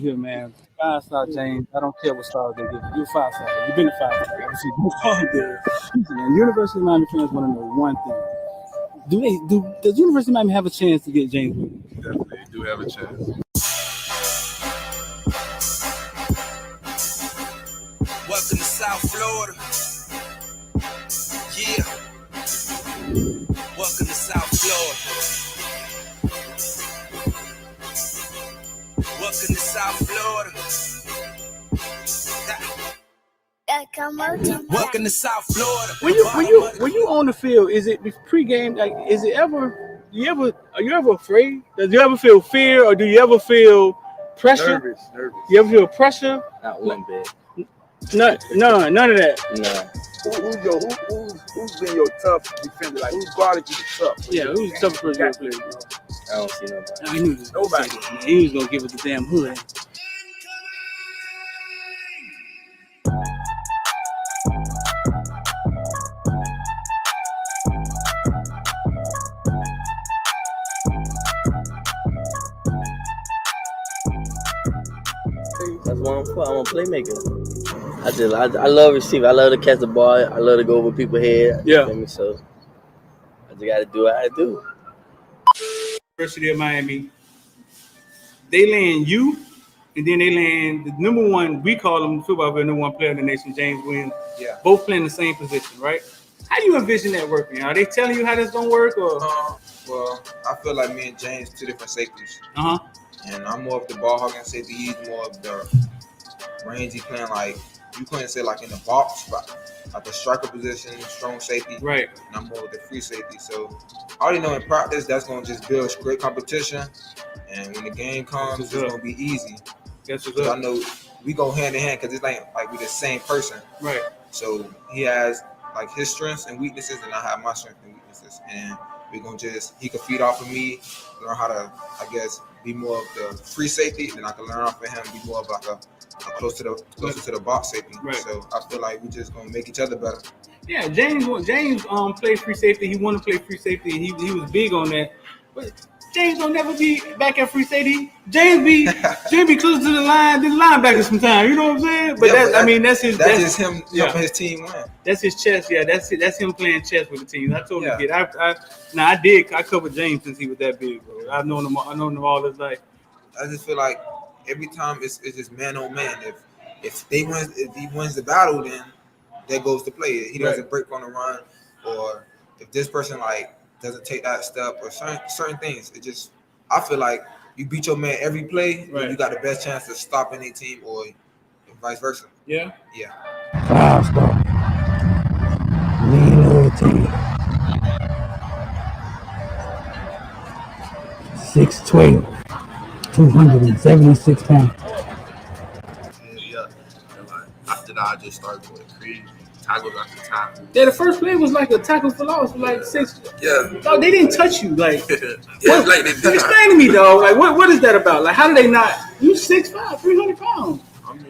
here, man. 5-star James. I don't care what stars they give you. You're a 5-star. You've been a 5-star. Obviously, you call there. And University of Miami fans want to know one thing. Does University of Miami have a chance to get James Williams? Definitely do have a chance. Welcome to South Florida. Yeah. Welcome to South Florida. Welcome to South Florida. Welcome to South Florida. When you on the field, is it pregame? Like, is it ever? Are you ever afraid? Does you ever feel fear, or do you ever feel pressure? Nervous. You ever feel pressure? Not one bit. None of that. No. Who's been your tough defender? Like, who's guarded you the tough? Yeah, who's the toughest person you ever played? I don't see nobody. I knew this. Nobody. He was gonna give us the damn hood. That's what I'm for. I'm a playmaker. I love receiving. I love to catch the ball. I love to go over people's head. Yeah. So I just got to do what I do. University of Miami, they land you, and then they land the number one. We call him football player, number one player in the nation, James Williams. Yeah. Both playing the same position, right? How do you envision that working? Are they telling you how that's gonna work, or? Well, I feel like me and James two different safeties. Uh-huh. And I'm more of the ball hogging safety. He's more of the rangy playing, like you couldn't say like in the box, but like the striker position, strong safety. Right. And I'm more of the free safety. So I already know in practice that's gonna just build great competition. And when the game comes, it's gonna be easy. That's what's So up. I know we go hand in hand because it's like we the same person. Right. So he has like his strengths and weaknesses, and I have my strengths and weaknesses. And we're gonna he can feed off of me, learn how to, I guess, be more of the free safety, and then I can learn off of him, be more of like a closer to the box safety. Right. So I feel like we just gonna make each other better. Yeah, James played free safety. He wanted to play free safety. He was big on that. But James don't never be back at free safety. James be closer to the line than the linebacker sometimes. You know what I'm saying? But that's just him helping his team win. That's his chess. Yeah, that's him playing chess with the team. I told him to get. I covered James since he was that big, bro. I've known him all his life. I just feel like every time it's just man on man. If he wins the battle, then that goes to play. He doesn't break on the run, or if this person like doesn't take that step, or certain things. It just, I feel like you beat your man every play, right. You got the best chance to stop any team, or vice versa. Yeah. 5-star. Lean loyalty. 6'12", 276 pounds. Yeah. After that, I just started going crazy. Tackles after tackle. Yeah, the first play was like a tackle for loss for like 6. Yeah. No, they didn't touch you. Like, like they did. Explain to me, though. Like, what is that about? Like, how do they not? You 6'5", 300 pounds.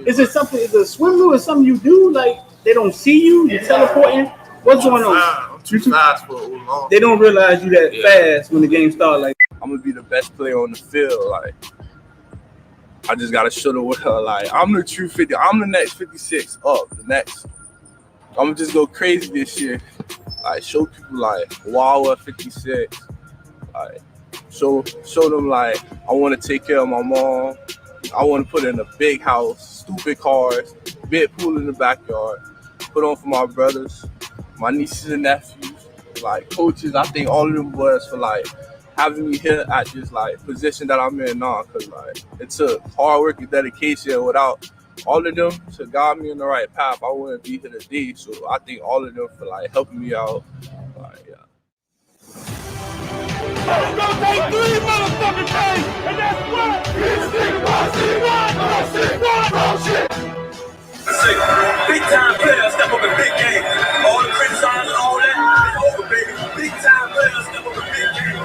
Is it something? Is it a swim move or something you do? Like, they don't see you? You're teleporting? What's going on? I'm too fast for long. They don't realize you that fast when the game starts. Like, I'm gonna be the best player on the field. Like, I just gotta show the world. Like, I'm the true 50. I'm the next 56 up. The next. I'm gonna just go crazy this year. Like, show people like, wow, at 56. Like, show them like I want to take care of my mom. I want to put in a big house, stupid cars, big pool in the backyard. Put on for my brothers, my nieces and nephews, like coaches. I think all of them boys for like having me here at this like position that I'm in now, cause like it took hard work and dedication. Without all of them to guide me in the right path, I wouldn't be here today. So I think all of them for like helping me out. Like, yeah. It's gonna take 3 motherfucking days, and that's what this nigga Big time players step up in big game. All the criticizing and all that is over, baby. Big time players step up in big game.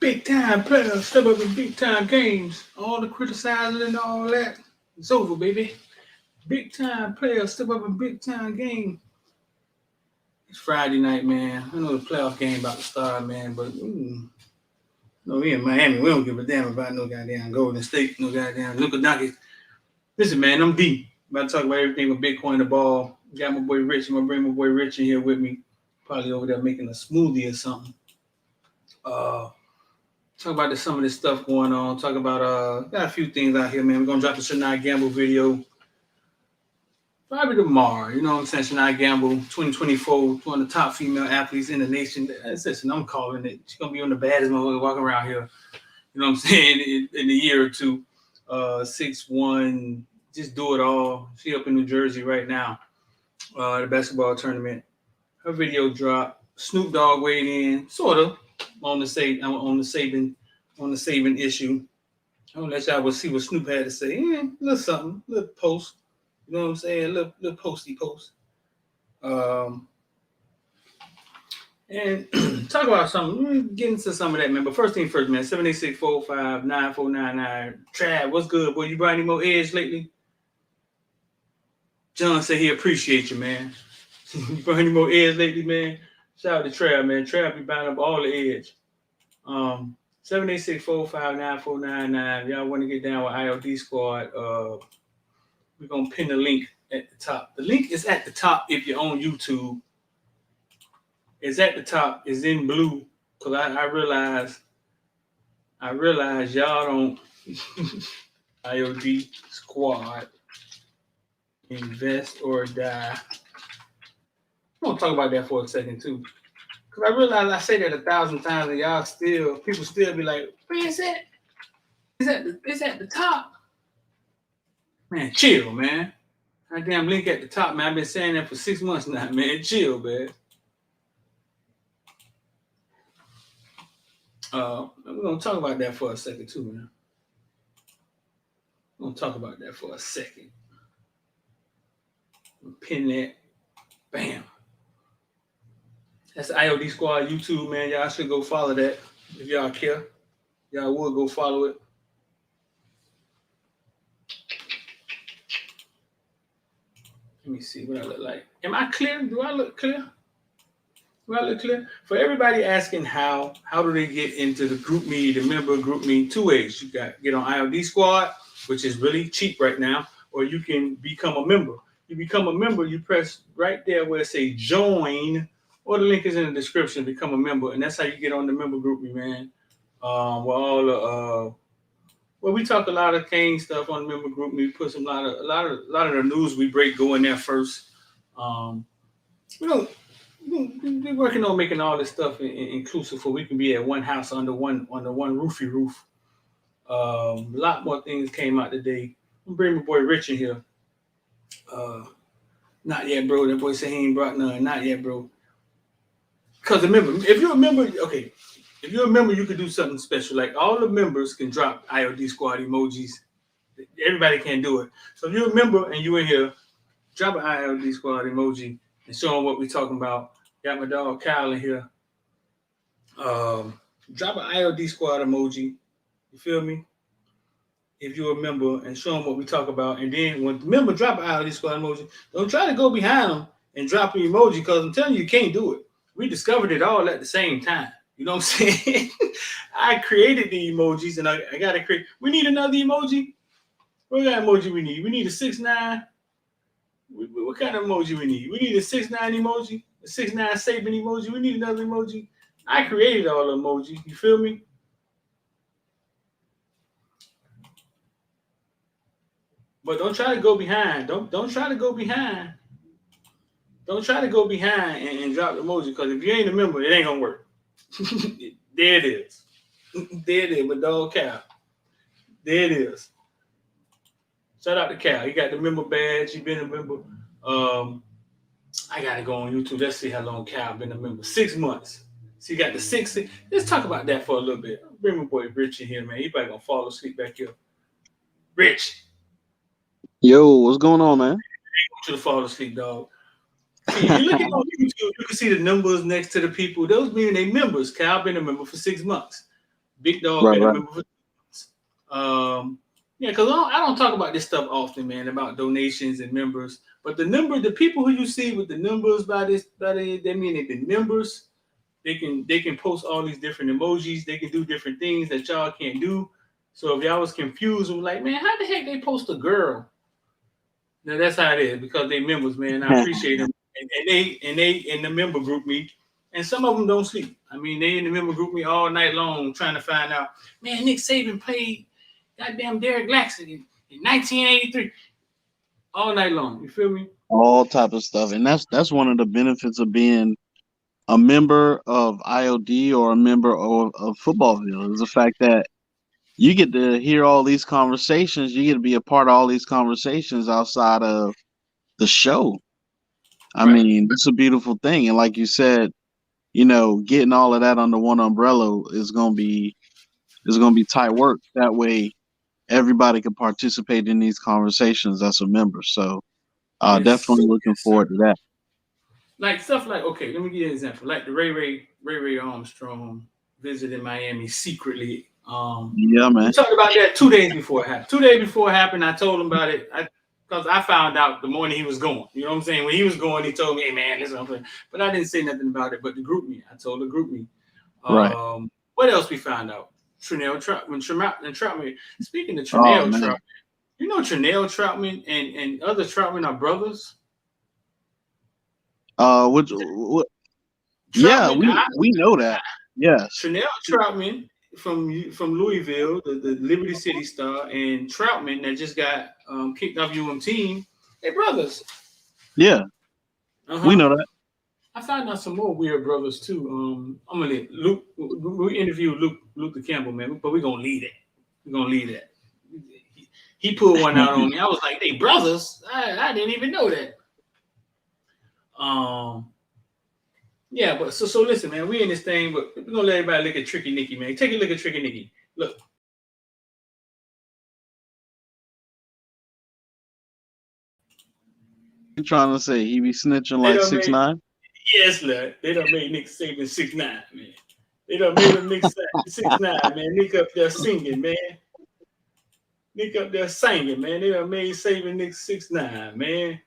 big time players step up in big time games. All the criticizing and all that, it's over, baby. Big time players step up in big time game. It's Friday night, man. I know the playoff game about to start, man, but No, we in Miami. We don't give a damn about no goddamn Golden State, no goddamn Luka Doncic. Listen, man, I'm deep. About to talk about everything with Bitcoin, the ball. Got my boy Rich. I'm gonna bring my boy Rich in here with me. Probably over there making a smoothie or something. Talk about some of this stuff going on. Talk about got a few things out here, man. We're gonna drop the Shanaii Gamble video probably tomorrow. You know what I'm saying? Shanaii Gamble, 2024, one of the top female athletes in the nation. Listen, I'm calling it. She's gonna be on the baddest motherfucker walking around here. You know what I'm saying? In a year or two. 6'1", just do it all. She up in New Jersey right now. The basketball tournament. Her video dropped. Snoop Dogg weighed in, sort of, on the Saban issue. I'll let y'all see what Snoop had to say. Little something, little post. You know what I'm saying? Little posty post. And talk about something. We'll get into some of that, man. But first thing first, man. 786-459-9499. Trav, what's good, boy? You brought any more edge lately? John said he appreciate you, man. You brought any more edge lately, man? Shout out to Trav, man. Trav be buying up all the edge. 786-459-9499. Y'all want to get down with IOD Squad? We're gonna pin the link at the top. The link is at the top if you're on YouTube. It's at the top. It's in blue because I realize y'all don't IOD Squad invest or die. I'm gonna talk about that for a second too, because I realize I say that 1,000 times and people still be like, where is it? It's at the top. Man, chill, man. Goddamn link at the top, man. I've been saying that for 6 months now, man. Chill, man. We're gonna talk about that for a second too, man. We're gonna talk about that for a second. Pin that. Bam. That's the IOD Squad YouTube, man. Y'all should go follow that if y'all care. Y'all would go follow it. Let me see what I look like. Am I clear? Do I look clear? For everybody asking how do they get into the group me, the member group me? 2 ways. You got get on IOD Squad, which is really cheap right now, or you can become a member. You become a member, you press right there where it says join, or the link is in the description, become a member, and that's how you get on the member group me, man. Well, we talk a lot of Kane stuff on the member group me. We put a lot of the news we break go in there first. We're working on making all this stuff inclusive, so we can be at one house under one roofy roof. A lot more things came out today. I'm bringing my boy Rich in here. Not yet, bro. That boy said he ain't brought none. Not yet, bro. Because remember, if you're a member, you could do something special. Like all the members can drop IOD Squad emojis. Everybody can't do it. So if you're a member and you in here, drop an IOD Squad emoji and show them what we're talking about. Got my dog Kyle in here. Drop an IOD Squad emoji. You feel me? If you're a member, and show them what we talk about. And then when the member drop an IOD Squad emoji, don't try to go behind them and drop an emoji, because I'm telling you can't do it. We discovered it all at the same time. You know what I'm saying? I created the emojis, and I got to create. We need another emoji. What kind of emoji we need? We need a 6'9". What kind of emoji we need? We need a 6'9" emoji, a 6'9" Saban emoji. We need another emoji. I created all the emojis. You feel me? But don't try to go behind. Don't try to go behind. Don't try to go behind and drop the emoji, because if you ain't a member, it ain't gonna work. There it is. There it is, my dog Cal. There it is. Shout out to Cal. He got the member badge. He been a member. I gotta go on YouTube. Let's see how long Cal been a member. 6 months. So you got the 6. Let's talk about that for a little bit. Bring my boy Rich in here, man. He probably gonna fall asleep back here. Rich. Yo, what's going on, man? I want you to fall asleep, dog. See, you look at on YouTube, you can see the numbers next to the people. Those mean they members. Cal been a member for 6 months. Big Dog been a member for 6 months. Yeah, because I don't talk about this stuff often, man, about donations and members. But the people who you see with the numbers by this, that mean they've been members. they can post all these different emojis. They can do different things that y'all can't do. So if y'all was confused and like, man, how the heck they post a girl? Now that's how it is because they members, man. I appreciate them, and they in the member group me, and some of them don't sleep. I mean, they in the member group me all night long trying to find out. Man, Nick Saban played goddamn Derek Laxton in 1983, all night long. You feel me? All type of stuff, and that's one of the benefits of being a member of IOD or a member of Footballville is the fact that you get to hear all these conversations. You get to be a part of all these conversations outside of the show. I mean, it's a beautiful thing. And like you said, getting all of that under one umbrella is gonna be tight work. That way everybody can participate in these conversations as a member. So definitely looking forward to that. Like stuff like, okay, let me give you an example. Like the Ray Armstrong visited Miami secretly. Yeah, man. We talked about that 2 days before it happened. 2 days before it happened, I told him about it because I found out the morning he was going. You know what I'm saying? When he was going, he told me, hey, man, listen, but I didn't say nothing about it. But the group me, I told the group me. Right. What else we found out? Trenell Troutman. Speaking of Trenell Troutman, you know Trenell Troutman and other Troutman are brothers? Troutman, yeah, we know that. Yes. Trenell Troutman from Louisville, the Liberty City Star, and Troutman that just got kicked off team. They brothers. Yeah. We know that. I found out some more weird brothers too. I'm gonna let Luke. We interviewed Luke the Campbell, man, but we're gonna leave that. We're gonna leave that. He pulled one out on me. I was like, "They brothers? I didn't even know that." Yeah, but so listen, man. We in this thing, but we're gonna let everybody look at Tricky Nicky, man. Take a look at Tricky Nicky. Look. You trying to say he be snitching like 6ix9ine? Yes, lad. They done made Nick Saban 6ix9ine, man. They done made him Nick 6ix9ine, man. Nick up there singing, man. Nick up there singing, man. They done made Saban Nick 6ix9ine, man.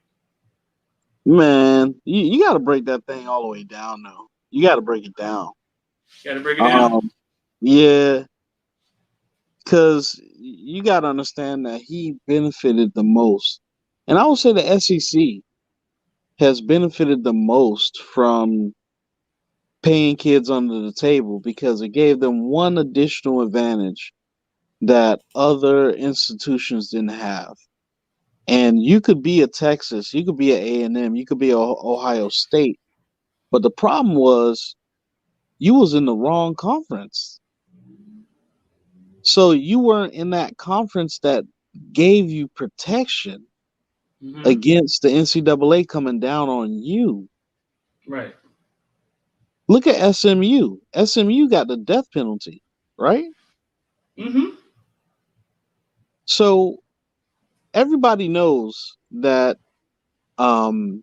Man, you got to break that thing all the way down, though. You got to break it down. Got to break it down? Yeah. Because you got to understand that he benefited the most. And I would say the SEC has benefited the most from paying kids under the table because it gave them one additional advantage that other institutions didn't have. And you could be a Texas, you could be an A&M, you could be a Ohio State, but the problem was you was in the wrong conference. So you weren't in that conference that gave you protection against the NCAA coming down on you. Right. Look at SMU. SMU got the death penalty, right? Mm-hmm. So everybody knows that that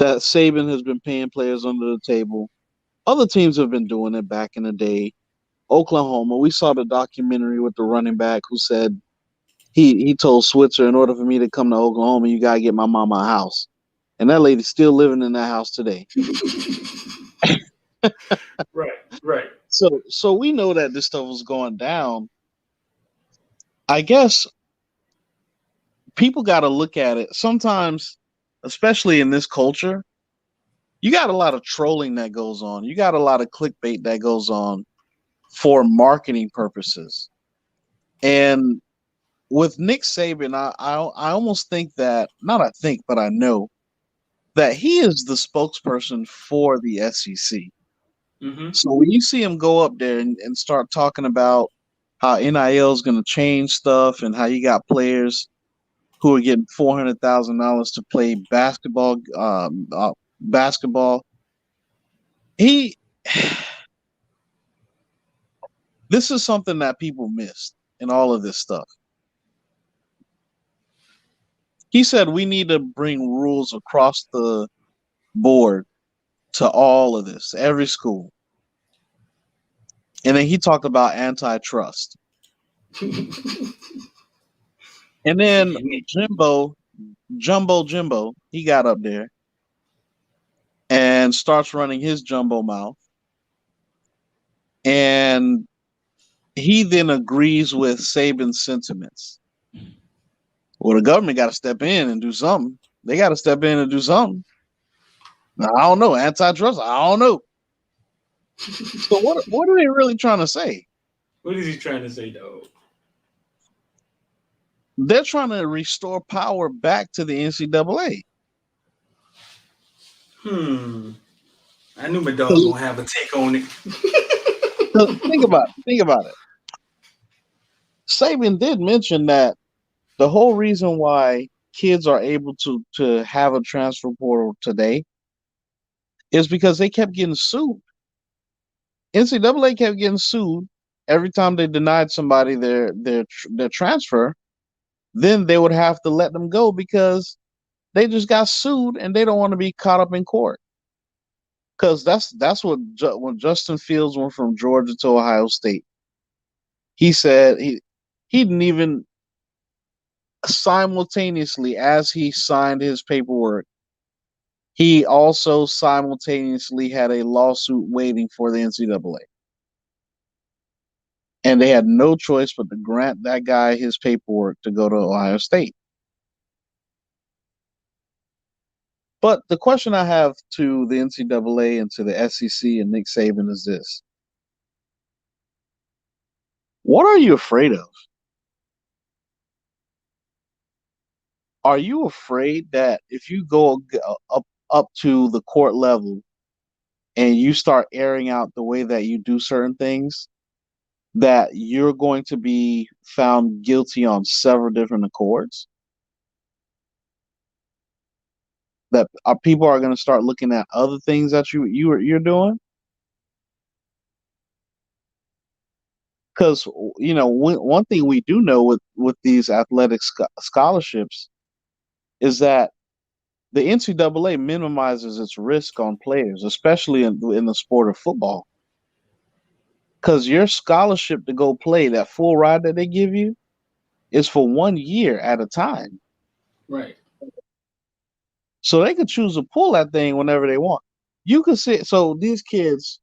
Saban has been paying players under the table. Other teams have been doing it back in the day. Oklahoma, we saw the documentary with the running back who said he told Switzer, in order for me to come to Oklahoma, you gotta get my mama a house. And that lady's still living in that house today. Right. So we know that this stuff was going down. I guess people got to look at it. Sometimes, especially in this culture, you got a lot of trolling that goes on. You got a lot of clickbait that goes on for marketing purposes. And with Nick Saban, I almost think that, not I think, but I know that he is the spokesperson for the SEC. Mm-hmm. So when you see him go up there and start talking about how NIL is going to change stuff and how you got players who are getting $400,000 to play basketball, this is something that people missed in all of this stuff. He said we need to bring rules across the board to all of this, every school. And then he talked about antitrust. And then Jumbo, he got up there and starts running his jumbo mouth. And he then agrees with Saban's sentiments. Well, the government got to step in and do something. They got to step in and do something. Now, I don't know. Antitrust, I don't know. So what are they really trying to say? What is he trying to say, though? They're trying to restore power back to the NCAA. I knew my dog was gonna have a take on it. So think about it. Saban did mention that the whole reason why kids are able to have a transfer portal today is because they kept getting sued. NCAA kept getting sued every time they denied somebody their transfer. Then they would have to let them go because they just got sued and they don't want to be caught up in court. Because that's what when Justin Fields went from Georgia to Ohio State, he said he didn't even simultaneously as he signed his paperwork, he also simultaneously had a lawsuit waiting for the NCAA. And they had no choice but to grant that guy his paperwork to go to Ohio State. But the question I have to the NCAA and to the SEC and Nick Saban is this. What are you afraid of? Are you afraid that if you go up to the court level and you start airing out the way that you do certain things, that you're going to be found guilty on several different accords? That people are going to start looking at other things that you're doing? Because one thing we do know with these athletic scholarships is that the NCAA minimizes its risk on players, especially in the sport of football. Because your scholarship to go play, that full ride that they give you, is for 1 year at a time. Right. So they could choose to pull that thing whenever they want. You could see. So these kids,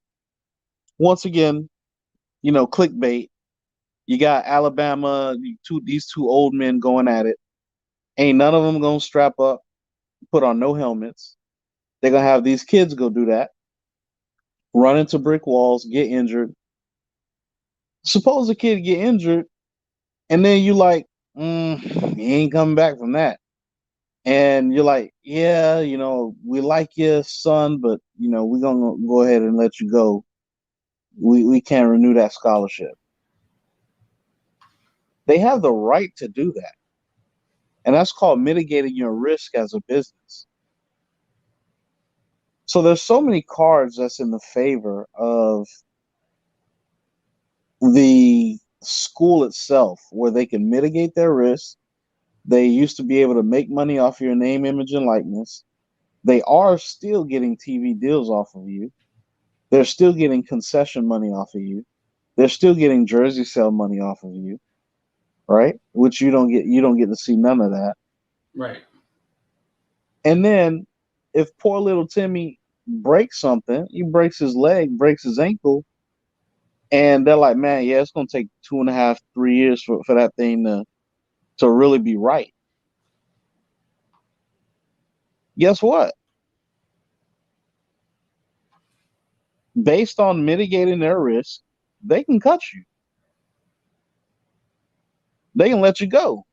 once again, clickbait. You got Alabama, these two old men going at it. Ain't none of them gonna strap up, put on no helmets. They're gonna have these kids go do that, run into brick walls, get injured. Suppose a kid get injured, and then you like, he ain't coming back from that. And you're like, yeah, we like your son, but we're gonna go ahead and let you go. We can't renew that scholarship. They have the right to do that. And that's called mitigating your risk as a business. So there's so many cards that's in the favor of the school itself where they can mitigate their risk. They used to be able to make money off your name, image, and likeness. They are still getting TV deals off of you. They're still getting concession money off of you. They're still getting jersey sale money off of you, right? Which you don't get. You don't get to see none of that. Right. And then if poor little Timmy breaks something, he breaks his leg, breaks his ankle, and they're like, man, yeah, it's going to take 2.5, 3 years for that thing to really be right. Guess what? Based on mitigating their risk, they can cut you. They can let you go.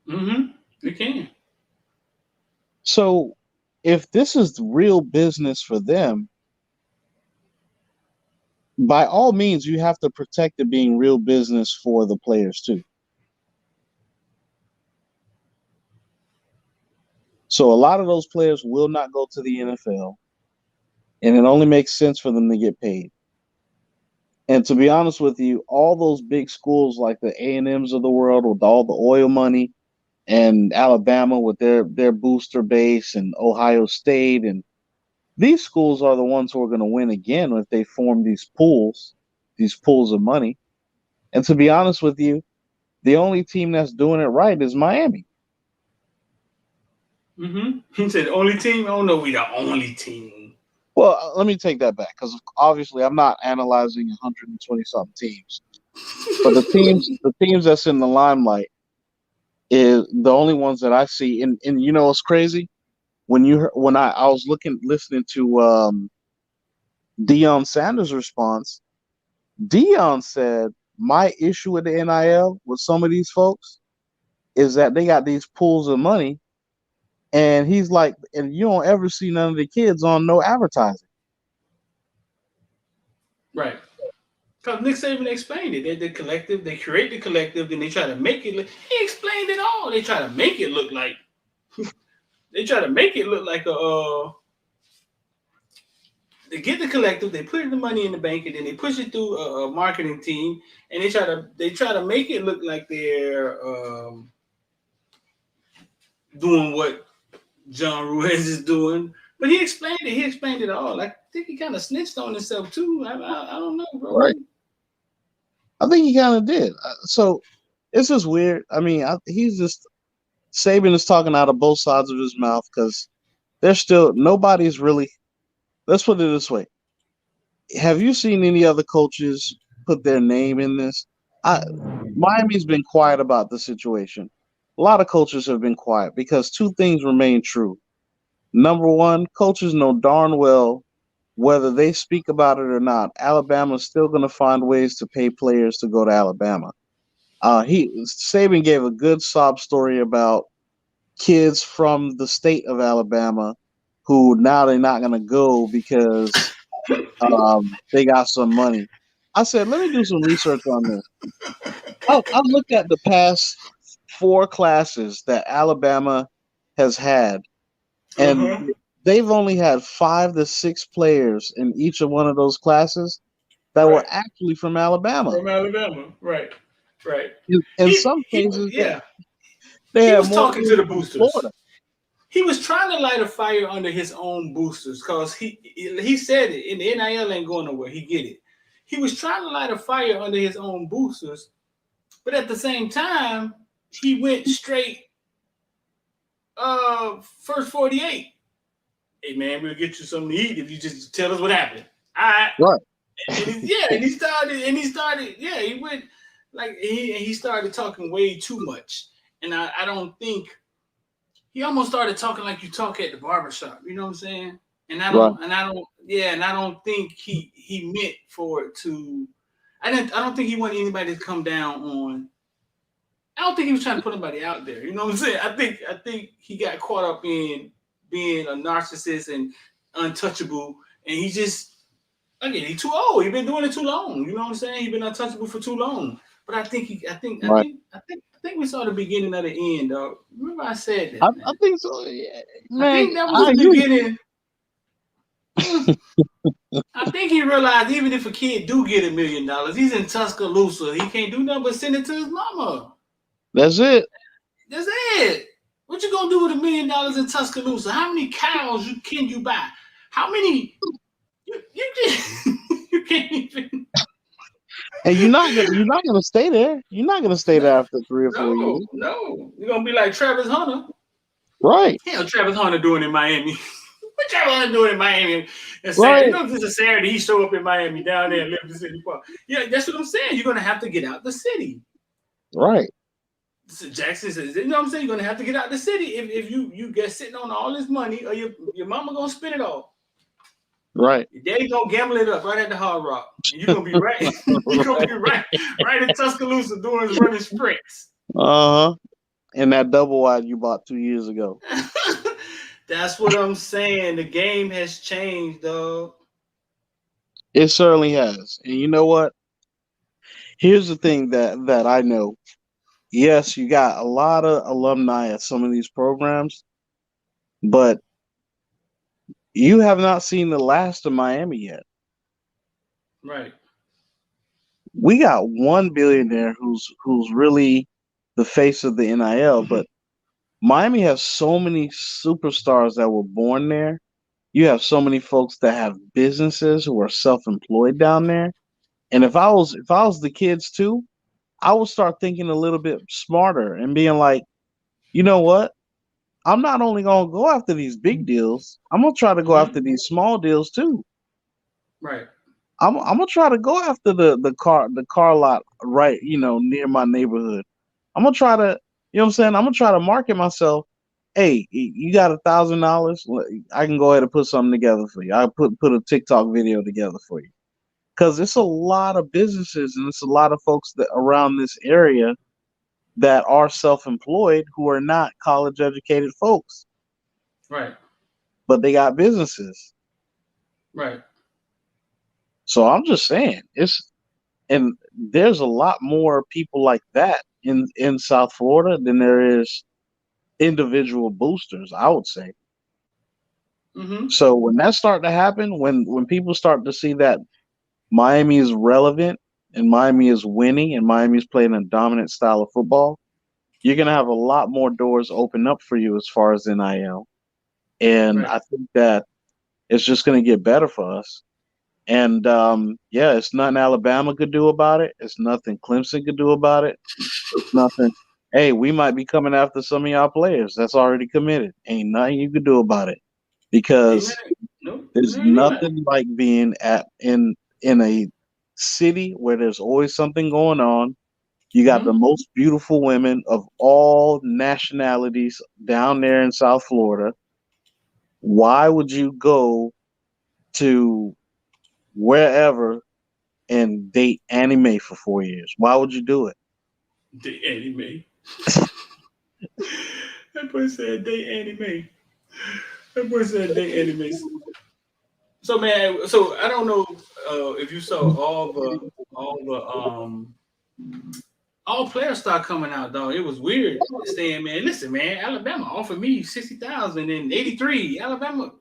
They can. So if this is real business for them, by all means, you have to protect it being real business for the players too. So a lot of those players will not go to the NFL, and it only makes sense for them to get paid. And to be honest with you, all those big schools like the A&Ms of the world with all the oil money, and Alabama with their booster base, and Ohio State, and these schools are the ones who are going to win again if they form these pools of money. And to be honest with you, the only team that's doing it right is Miami. Mm-hmm. He said, "Only team." I don't know. We the only team. Well, let me take that back because obviously I'm not analyzing 120 something teams, but the teams that's in the limelight is the only ones that I see. And you know what's crazy? When I was listening to Deion Sanders' response, Deion said my issue with the NIL with some of these folks is that they got these pools of money, and he's like, and you don't ever see none of the kids on no advertising. Right. Because Nick Saban explained it. They're the collective. They create the collective, then they try to make it look. He explained it all. They try to make it look like. They try to make it look like a. They get the collective. They put the money in the bank, and then they push it through a marketing team, and they try to make it look like they're doing what John Ruiz is doing. But he explained it. He explained it all. I think he kind of snitched on himself too. I don't know, bro. Right. I think he kind of did. So it's just weird. I mean, Saban is talking out of both sides of his mouth because nobody's really. Let's put it this way: have you seen any other coaches put their name in this? Miami's been quiet about the situation. A lot of coaches have been quiet because two things remain true. Number one, coaches know darn well whether they speak about it or not, Alabama's still going to find ways to pay players to go to Alabama. Saban gave a good sob story about kids from the state of Alabama who now they're not going to go because they got some money. I said, let me do some research on this. I looked at the past 4 classes that Alabama has had, and they've only had 5 to 6 players in each of one of those classes that were actually from Alabama. From Alabama, right. In some cases, he was talking to the boosters. Florida. He was trying to light a fire under his own boosters because he said it, and the NIL ain't going nowhere. He get it. He was trying to light a fire under his own boosters, but at the same time, he went straight first 48. Hey man, we'll get you something to eat if you just tell us what happened. All right. Right. And he started. Yeah, he went like he started talking way too much, and I don't think he almost started talking like you talk at the barbershop. You know what I'm saying? And I don't think he meant for it to. I don't think he wanted anybody to come down on. I don't think he was trying to put anybody out there. You know what I'm saying? I think he got caught up in being a narcissist and untouchable, and he just again he's too old. He's been doing it too long. You know what I'm saying? He's been untouchable for too long. But I think we saw the beginning of the end, dog. Remember I said that. I think so. Yeah. Man, I think that was the beginning. I think he realized even if a kid do get $1 million, he's in Tuscaloosa. He can't do nothing but send it to his mama. That's it. That's it. What you gonna do with $1 million in Tuscaloosa? How many cows can you buy? How many? You can't even. And you're not gonna stay there. You're not gonna stay there after 3 or 4 years. No, you're gonna be like Travis Hunter. Right. Hell, Travis Hunter doing in Miami. What Travis Hunter doing in Miami? And Saturday, you know, if it's a Saturday, he show up in Miami down there in Liberty City Park. Yeah, that's what I'm saying. You're gonna have to get out the city. Right. So Jackson says, you know what I'm saying? You're gonna have to get out the city if you get sitting on all this money, or your mama gonna spend it all. Right. Your daddy gonna gamble it up right at the Hard Rock. And you're gonna be right. You're gonna be right in Tuscaloosa running sprints. And that double wide you bought 2 years ago. That's what I'm saying. The game has changed, dog. It certainly has. And you know what? Here's the thing that I know. Yes, you got a lot of alumni at some of these programs, but you have not seen the last of Miami yet. Right. We got one billionaire who's really the face of the NIL, but Miami has so many superstars that were born there. You have so many folks that have businesses who are self-employed down there. And if I was the kids too, I would start thinking a little bit smarter and being like, you know what? I'm not only gonna go after these big deals, I'm gonna try to go after these small deals too. Right. I'm gonna try to go after the car lot right, near my neighborhood. I'm gonna try to, you know what I'm saying? I'm gonna try to market myself. Hey, you got $1,000? I can go ahead and put something together for you. I put a TikTok video together for you. Because it's a lot of businesses and it's a lot of folks that around this area that are self-employed who are not college educated folks, Right. but they got businesses. Right. So I'm just saying and there's a lot more people like that in South Florida than there is individual boosters, I would say. Mm-hmm. So when that start to happen, when people start to see that Miami is relevant and Miami is winning and Miami is playing a dominant style of football, you're gonna have a lot more doors open up for you as far as NIL. And Right. I think that it's just gonna get better for us. And yeah, it's nothing Alabama could do about it. It's nothing Clemson could do about it. It's nothing. Hey, we might be coming after some of y'all players that's already committed. Ain't nothing you could do about it Ain't because nothing. Nope. there's Nothing do that. nothing like being in a city where there's always something going on. You got the Mm-hmm. most beautiful women of all nationalities down there in South Florida. Why would you go to wherever and date anime for 4 years? Why would you do it? The anime. That boy said they anime. That boy said they anime. So man, so I don't know if you saw all players start coming out, dog. It was weird saying, man, listen, man, Alabama offered me 60,000 and 83. Alabama,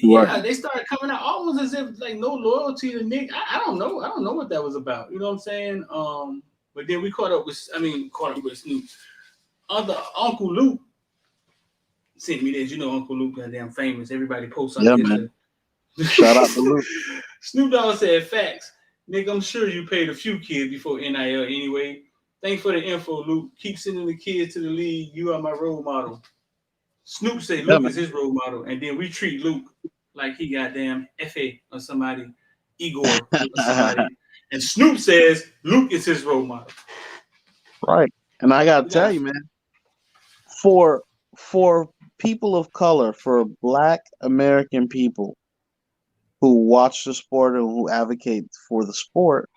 Right. yeah, they started coming out almost as if like no loyalty to Nick. I don't know. I don't know what that was about. You know what I'm saying? But then we caught up with Snoop. Other Uncle Luke sent me this. You know, Uncle Luke, goddamn famous. Everybody posts under Yeah, his. man. Shout out to Luke. Snoop Dogg said, "Facts, nigga. I'm sure you paid a few kids before NIL anyway. Thanks for the info, Luke. Keep sending the kids to the league. You are my role model." Snoop said Yeah, Luke man. is his role model, and then we treat Luke like he goddamn Fa or somebody, Igor or somebody. And Snoop says Luke is his role model. Right. And I gotta We tell got you, man, for people of color, for Black American people who watch the sport and who advocate for the sport,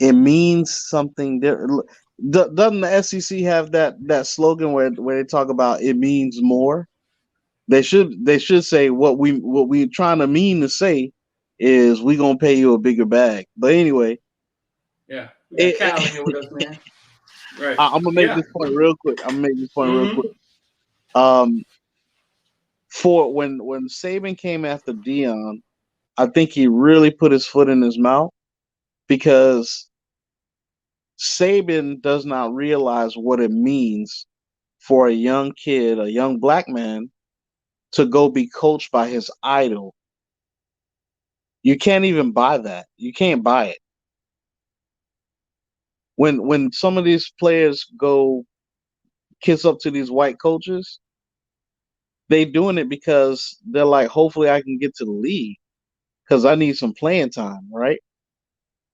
it means something different. Doesn't the SEC have that slogan where they talk about it means more? They should say what we trying to mean to say is we gonna pay you a bigger bag. But anyway, yeah, we got it, Kyle in here with us, man. Right. I'm gonna make Yeah. this point real quick. I'm gonna make this point real quick. Mm-hmm. Um, for when Saban came after Dion, I think he really put his foot in his mouth because Saban does not realize what it means for a young kid, a young black man, to go be coached by his idol. You can't even buy that. You can't buy it. When some of these players go kiss up to these white coaches, they doing it because they're like, hopefully I can get to the league because I need some playing time, right?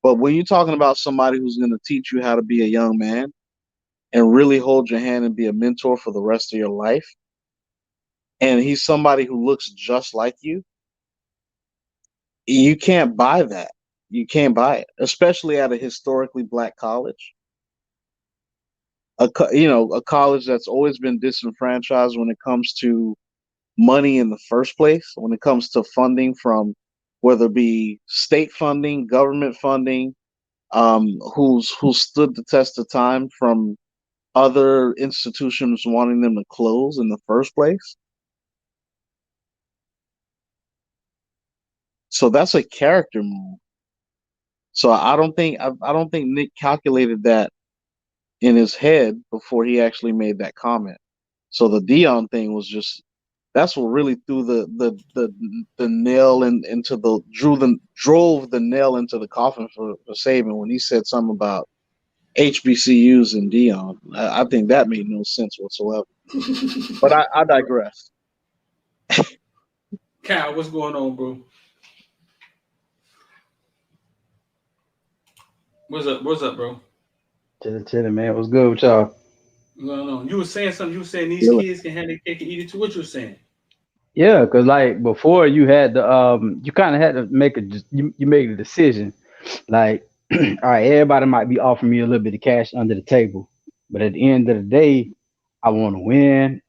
But when you're talking about somebody who's going to teach you how to be a young man and really hold your hand and be a mentor for the rest of your life, and he's somebody who looks just like you can't buy that. You can't buy it, especially at a historically black college. A college that's always been disenfranchised when it comes to money in the first place, when it comes to funding from whether it be state funding, government funding, who's stood the test of time from other institutions wanting them to close in the first place. So that's a character move. So I don't think Nick calculated that in his head before he actually made that comment. So the Dion thing was just that's what really threw the nail into the drove the nail into the coffin for Saban when he said something about HBCUs and Dion. I think that made no sense whatsoever. But I digress. Kyle, what's going on, bro? What's up, bro? Chilling, man. What's good with y'all? What's going on? You were saying something. You were saying these kids can have their cake and eat it too. What you were saying? Yeah, cause like before you had to you kind of had to make you make a decision. Like, all right, everybody might be offering me a little bit of cash under the table, but at the end of the day, I want to win.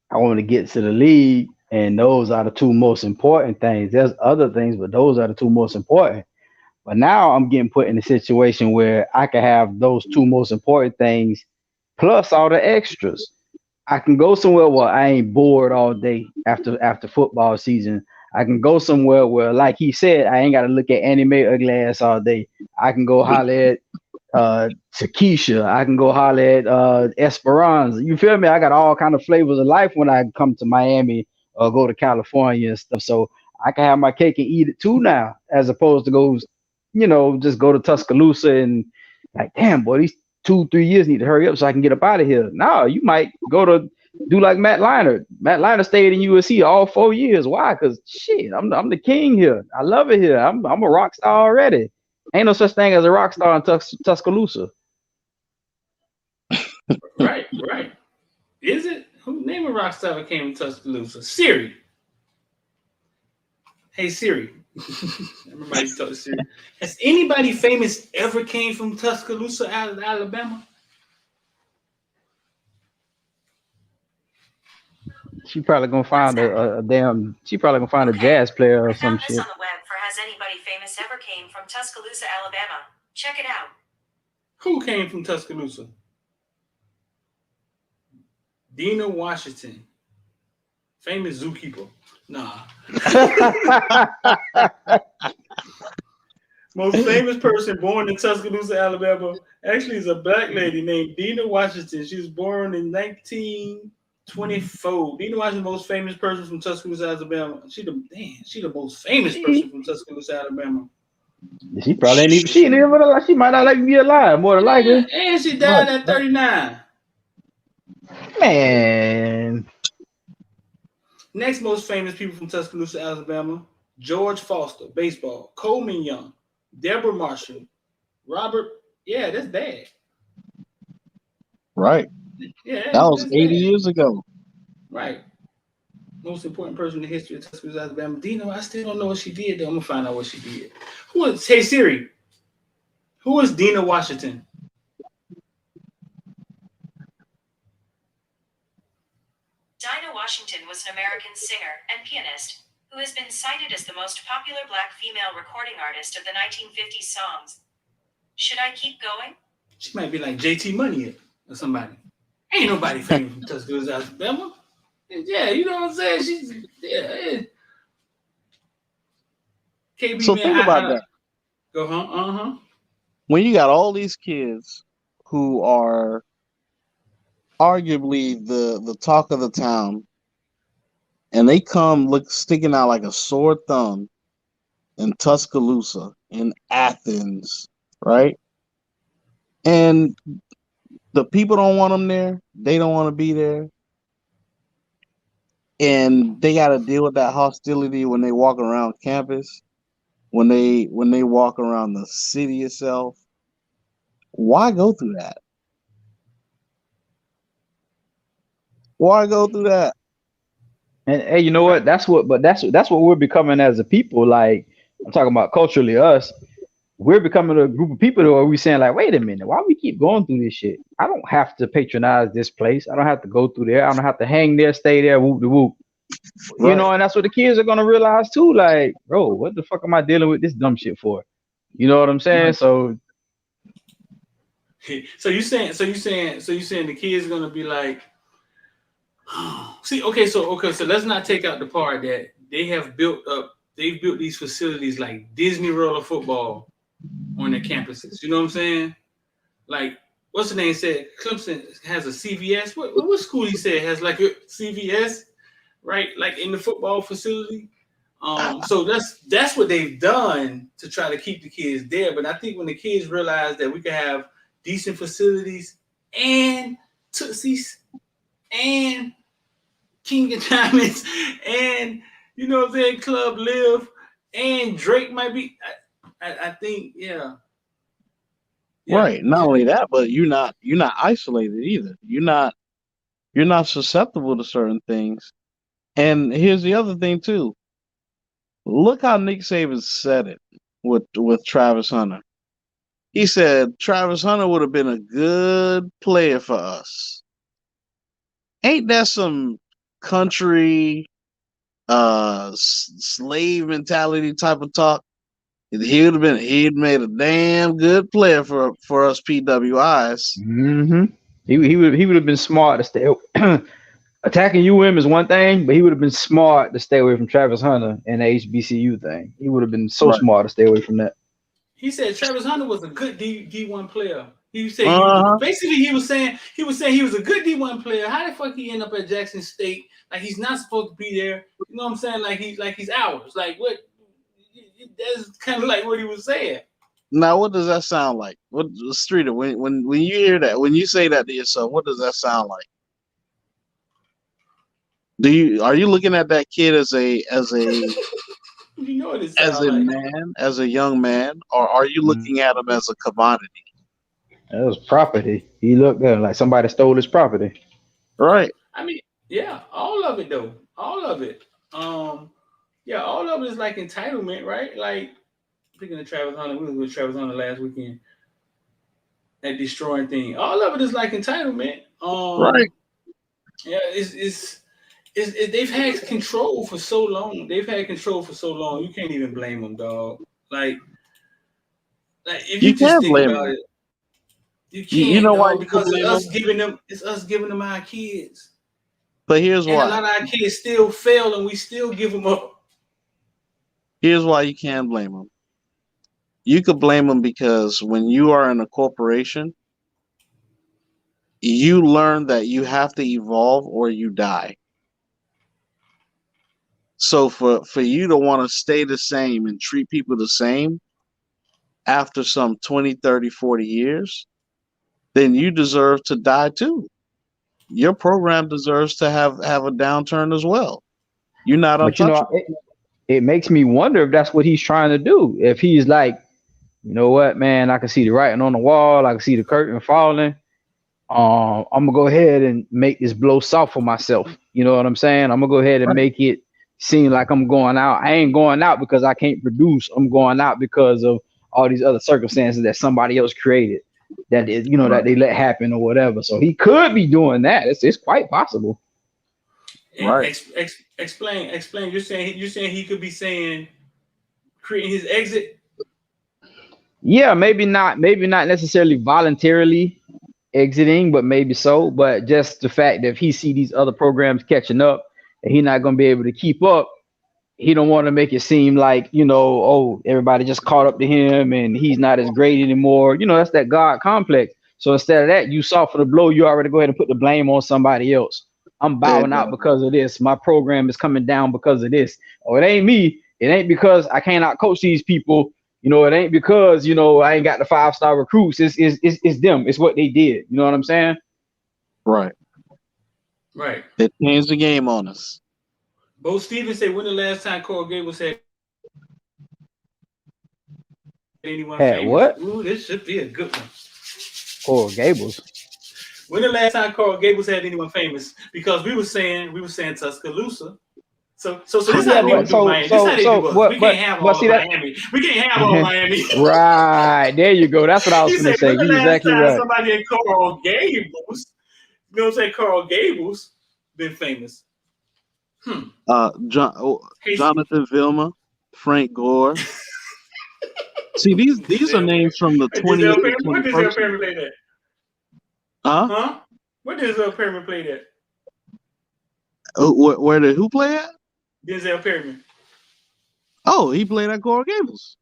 I want to get to the league, and those are the two most important things. There's other things, but those are the two most important. But now I'm getting put in a situation where I can have those two most important things plus all the extras. I can go somewhere where I ain't bored all day after football season. I can go somewhere where, like he said, I ain't got to look at anime ugly ass all day. I can go holler at Takesha. I can go holler at Esperanza. You feel me? I got all kind of flavors of life when I come to Miami or go to California and stuff. So I can have my cake and eat it too now, as opposed to go, just go to Tuscaloosa and like, damn, boy, these 2-3 years need to hurry up so I can get up out of here. No, you might go to do like Matt Leinart. Matt Leinart stayed in USC all 4 years. Why? Because shit, I'm the king here. I love it here. I'm a rock star already. Ain't no such thing as a rock star in Tuscaloosa. Right. Is it? Who name a rock star that came to Tuscaloosa? Siri. Hey Siri. Everybody talk to Siri. Has anybody famous ever came from Tuscaloosa, Alabama? She probably gonna find she probably gonna find a jazz player or some shit. On the web for has anybody famous ever came from Tuscaloosa, Alabama? Check it out. Who came from Tuscaloosa? Dina Washington, famous zookeeper. Nah. Most famous person born in Tuscaloosa, Alabama, actually is a black lady named Dina Washington. She was born in 1924. Dina Washington, most famous person from Tuscaloosa, Alabama. She the most famous person from Tuscaloosa, Alabama. She probably ain't even. She might not like be alive. More than likely. And she died at 39. Man. Next most famous people from Tuscaloosa, Alabama: George Foster, baseball; Coleman Young, Deborah Marshall, Robert. Yeah, that's bad. Right. Yeah, that was 80 years ago. Right. Most important person in the history of Tuscaloosa, Alabama. Dino, I still don't know what she did, though. I'm gonna find out what she did. Hey Siri, who is Dina Washington? Dinah Washington was an American singer and pianist who has been cited as the most popular black female recording artist of the 1950s songs. Should I keep going? She might be like JT Money or somebody. Ain't nobody famous from Tuscaloosa, Alabama. Yeah, you know what I'm saying? She's KB, so man, think about that. Go When you got all these kids who are arguably the talk of the town, and they come sticking out like a sore thumb in Tuscaloosa, in Athens, right? And the people don't want them there. They don't want to be there. And they got to deal with that hostility when they walk around campus, when they walk around the city itself. Why go through that? Why go through that? And hey, you know what? That's what we're becoming as a people. Like, I'm talking about culturally, us. We're becoming a group of people who are we saying like, wait a minute, why we keep going through this shit? I don't have to patronize this place. I don't have to go through there. I don't have to hang there, stay there, whoop de whoop. Right. You know, and that's what the kids are gonna realize too. Like, bro, what the fuck am I dealing with this dumb shit for? You know what I'm saying? Right. So you saying the kids are gonna be like, okay, so let's not take out the part that they've built these facilities like Disney World of football on their campuses. You know what I'm saying? Like, what's the name said? Clemson has a CVS. What school he said has like a CVS, right? Like in the football facility. So that's what they've done to try to keep the kids there. But I think when the kids realize that we can have decent facilities, and Tootsies, and King of Diamonds, and you know what I'm saying, Club Live, and Drake might be. I think, yeah. Right. Not only that, but you're not isolated either. You're not susceptible to certain things. And here's the other thing too. Look how Nick Saban said it with Travis Hunter. He said Travis Hunter would have been a good player for us. Ain't that some country slave mentality type of talk? He'd made a damn good player for us PWIs. Mm-hmm. He would have been smart to stay. Attacking UM is one thing, but he would have been smart to stay away from Travis Hunter and the HBCU thing. He would have been so smart to stay away from that. He said Travis Hunter was a good D1 player. He said he was saying he was a good D1 player. How the fuck he end up at Jackson State? Like he's not supposed to be there. You know what I'm saying? Like he's ours. Like what? That's kind of like what he was saying. Now, what does that sound like? What, Streeter? When you hear that, when you say that to yourself, what does that sound like? Are you looking at that kid as a you know what as a young man, or are you looking at him as a commodity? That was property. He looked like somebody stole his property. Right. I mean, yeah, all of it though. All of it. Yeah, all of it is like entitlement, right? Like speaking of Travis Hunter, we was with Travis Hunter last weekend. That destroying thing. All of it is like entitlement. Right. Yeah, it's they've had control for so long. You can't even blame them, dog. Like if you just think about it, you can't. You know why? Because it's us giving them our kids. But here's why. A lot of our kids still fail, and we still give them up. Here's why you can't blame them. You could blame them because when you are in a corporation, you learn that you have to evolve or you die. So for you to want to stay the same and treat people the same after some 20, 30, 40 years, then you deserve to die too. Your program deserves to have a downturn as well. You're not untouchable. You know, it makes me wonder if that's what he's trying to do. If he's like, you know what, man, I can see the writing on the wall. I can see the curtain falling. I'm going to go ahead and make this blow soft for myself. You know what I'm saying? I'm going to go ahead and make it seem like I'm going out. I ain't going out because I can't produce. I'm going out because of all these other circumstances that somebody else created, that is, you know, that they let happen or whatever. So he could be doing that. It's quite possible. Right. Explain. You're saying he could be saying creating his exit. Yeah, maybe not necessarily voluntarily exiting, but maybe so. But just the fact that if he see these other programs catching up and he's not going to be able to keep up, he don't want to make it seem like, you know, oh, everybody just caught up to him and he's not as great anymore. You know, that's that God complex. So instead of that, you soften the blow, you already go ahead and put the blame on somebody else. I'm bowing out because of this. My program is coming down because of this. Oh, it ain't me. It ain't because I cannot coach these people. You know, it ain't because, you know, I ain't got the 5-star recruits. It's them. It's what they did. You know what I'm saying? Right. Right. They changed the game on us. Bo Stevens said, when the last time Coral Gables had anyone famous? What? Ooh, this should be a good one. Coral Gables. When the last time Coral Gables had anyone famous? Because we were saying Tuscaloosa. So this is how they do Miami. This is how they do us. We can't have all Miami. We can't have all Miami. Right. There you go. That's what I was going to say. You're exactly right. Somebody in Coral Gables, you know what I'm saying? Coral Gables been famous. Jonathan Vilma, Frank Gore. See, these are names from the 20th. What did Denzel Perryman play that? Huh? What did Denzel Perryman play that? Where did who play at? Denzel Perryman. Oh, he played at Coral Gables.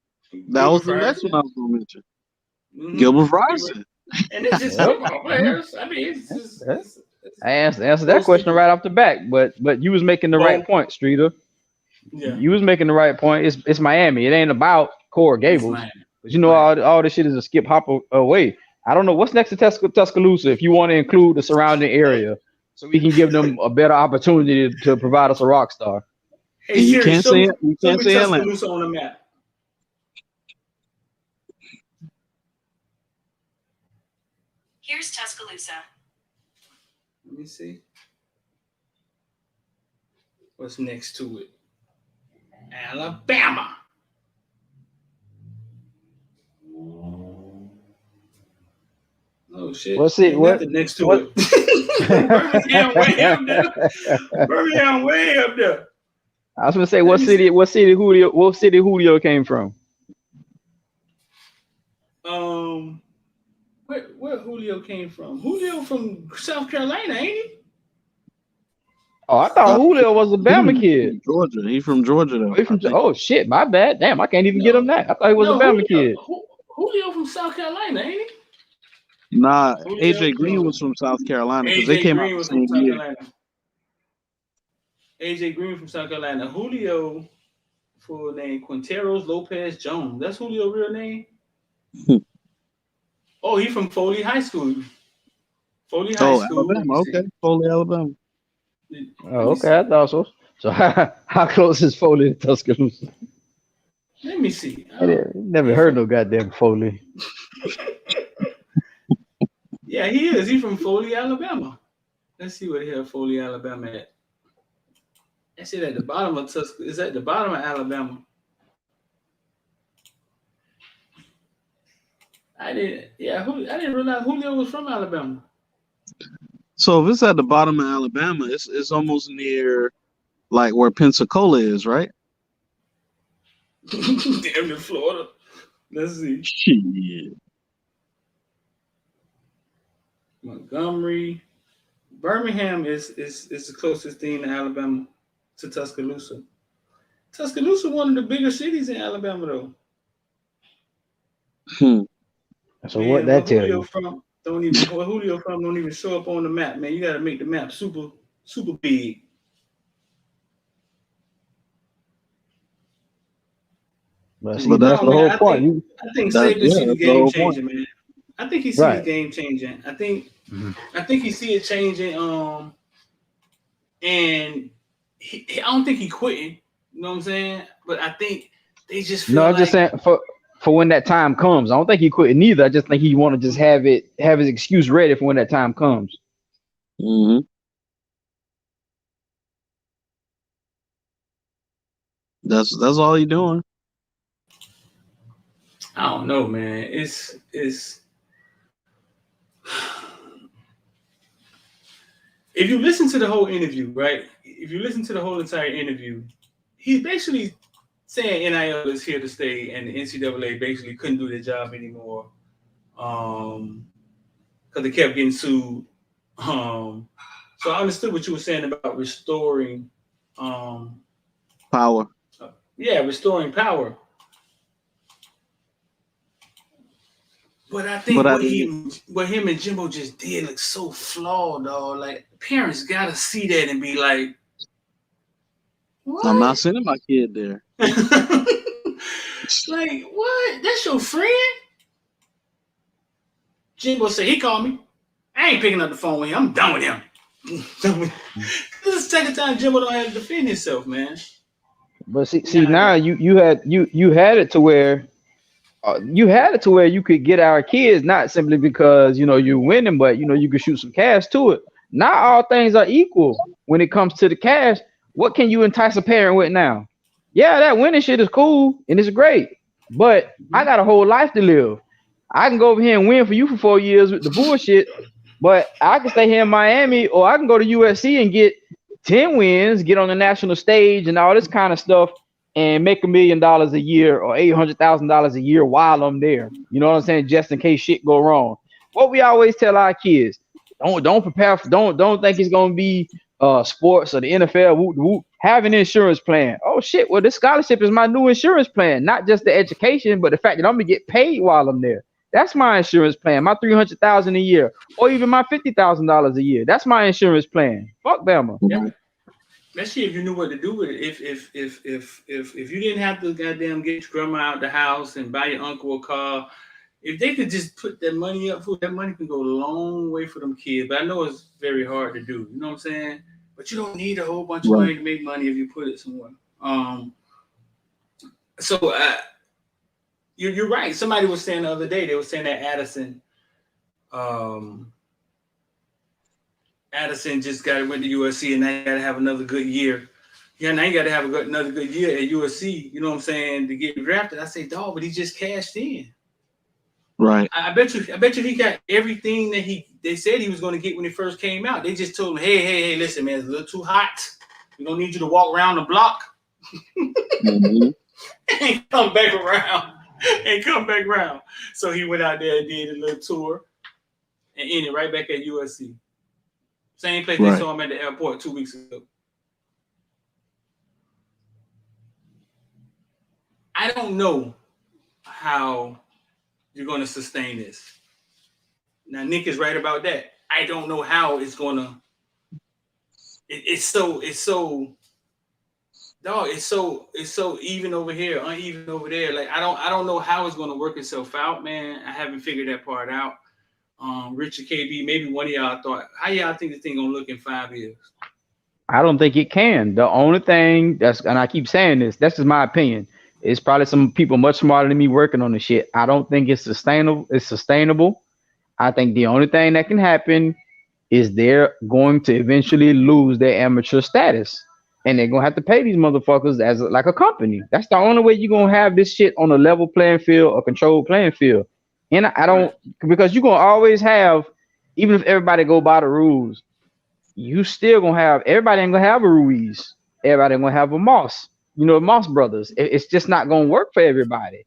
That was the next one I was going to mention. Gilbert Ryerson. And it's just football players. I mean, it's just. I answered that question right off the back, but you was making the right point, Streeter. Yeah. You was making the right point. It's Miami. It ain't about Coral Gables. But you know, all this shit is a skip hop away. I don't know what's next to Tuscaloosa. If you want to include the surrounding area, so we can give them a better opportunity to provide us a rock star. Hey And you Siri, can't show say me, it. You show can't me say Atlanta. Tuscaloosa on the map. Here's Tuscaloosa. Let me see. What's next to it? Alabama. Oh shit! What's it? Ain't What? nothing next to What? it. Birmingham way up there. Birmingham way up there. I was gonna say, what city Julio came from? Where Julio came from? Julio from South Carolina, ain't he? Oh, I thought Julio was a Bama kid. Georgia. He's from Georgia though. Oh shit, my bad. Damn, I can't even get him that. I thought he was a Bama kid. Julio from South Carolina, ain't he? Nah, Julio AJ Green was from South Carolina because they AJ came out Green the was from same South year. Carolina. AJ Green from South Carolina. Julio, full name Quinteros Lopez Jones. That's Julio's real name. Oh, he from Foley High School. Foley High School. Alabama. Okay, Foley, Alabama. Oh, okay, I thought so. So how close is Foley to Tuscaloosa? Let me see. Never heard no goddamn Foley. Yeah, he is. He's from Foley, Alabama. Let's see where the hell Foley, Alabama at. That's it at the bottom of Tuscaloosa. It's at the bottom of Alabama. I didn't realize Julio was from Alabama. So if it's at the bottom of Alabama, it's almost near like where Pensacola is, right? Damn near Florida. Let's see. Shit. Montgomery. Birmingham is the closest thing to Alabama, to Tuscaloosa. Tuscaloosa, one of the bigger cities in Alabama, though. So what that tell you? Where Julio from don't even show up on the map, man. You got to make the map super big. But see, that's the whole point. I think Saban sees game changing, man. I think he sees game changing. I think he see it changing. And I don't think he quitting. You know what I'm saying? But I think they just feel I'm just saying for when that time comes. I don't think he quitting either. I just think he want to just have his excuse ready for when that time comes. Mm-hmm. That's all he doing. I don't know, man. It's if you listen to the whole interview, right? If you listen to the whole entire interview, he's basically saying NIL is here to stay, and the NCAA basically couldn't do their job anymore because they kept getting sued. So I understood what you were saying about restoring power. Restoring power. But I think what him and Jimbo just did looks so flawed, dog. Like parents gotta see that and be like, "What? I'm not sending my kid there." Like, what? That's your friend? Jimbo said he called me. I ain't picking up the phone with him. I'm done with him. This is the second time Jimbo don't have to defend himself, man. But see, now you had it to where. You had it to where you could get our kids not simply because you're winning, but you could shoot some cash to it. Not all things are equal when it comes to the cash. What can you entice a parent with now? Yeah, that winning shit is cool and it's great, but I got a whole life to live. I can go over here and win for you for 4 years with the bullshit, but I can stay here in Miami, or I can go to USC and get 10 wins, get on the national stage and all this kind of stuff, and make $1 million a year or $800,000 a year while I'm there. You know what I'm saying? Just in case shit go wrong. What we always tell our kids: don't prepare for, don't think it's gonna be sports or the NFL. Whoop, whoop. Have an insurance plan. Oh shit! Well, this scholarship is my new insurance plan. Not just the education, but the fact that I'm gonna get paid while I'm there. That's my insurance plan. My $300,000 a year, or even my $50,000 a year. That's my insurance plan. Fuck Bama. Yeah. Especially if you knew what to do with it. If you didn't have to goddamn get your grandma out the house and buy your uncle a car, If they could just put that money up, that money can go a long way for them kids. But I know it's very hard to do. You know what I'm saying? But you don't need a whole bunch of money to make money if you put it somewhere. So you're right. Somebody was saying the other day, they were saying that Addison just went to USC and now you got to have another good year. Yeah, now you got to have another good year at USC. You know what I'm saying, to get drafted. I say, dog, but he just cashed in. Right. I bet you he got everything that they said he was going to get when he first came out. They just told him, hey, listen, man, it's a little too hot. We don't need you to walk around the block. Mm-hmm. and come back around. So he went out there and did a little tour and ended right back at USC. Same place they saw him at the airport 2 weeks ago. I don't know how you're going to sustain this. Now, Nick is right about that. I don't know how it's going to. It's so even over here, uneven over there. Like I don't know how it's going to work itself out, man. I haven't figured that part out. Richard, KB, maybe one of y'all thought, how y'all think this thing gonna look in 5 years? I don't think it can. The only thing and I keep saying this, that's just my opinion. It's probably some people much smarter than me working on the shit. I don't think it's sustainable. I think the only thing that can happen is they're going to eventually lose their amateur status. And they're gonna have to pay these motherfuckers as like a company. That's the only way you're gonna have this shit on a level playing field, a controlled playing field. And I don't, because you're gonna always have, even if everybody go by the rules, you still gonna have, everybody ain't gonna have a Ruiz. Everybody ain't gonna have a Moss. You know, Moss brothers. It's just not gonna work for everybody.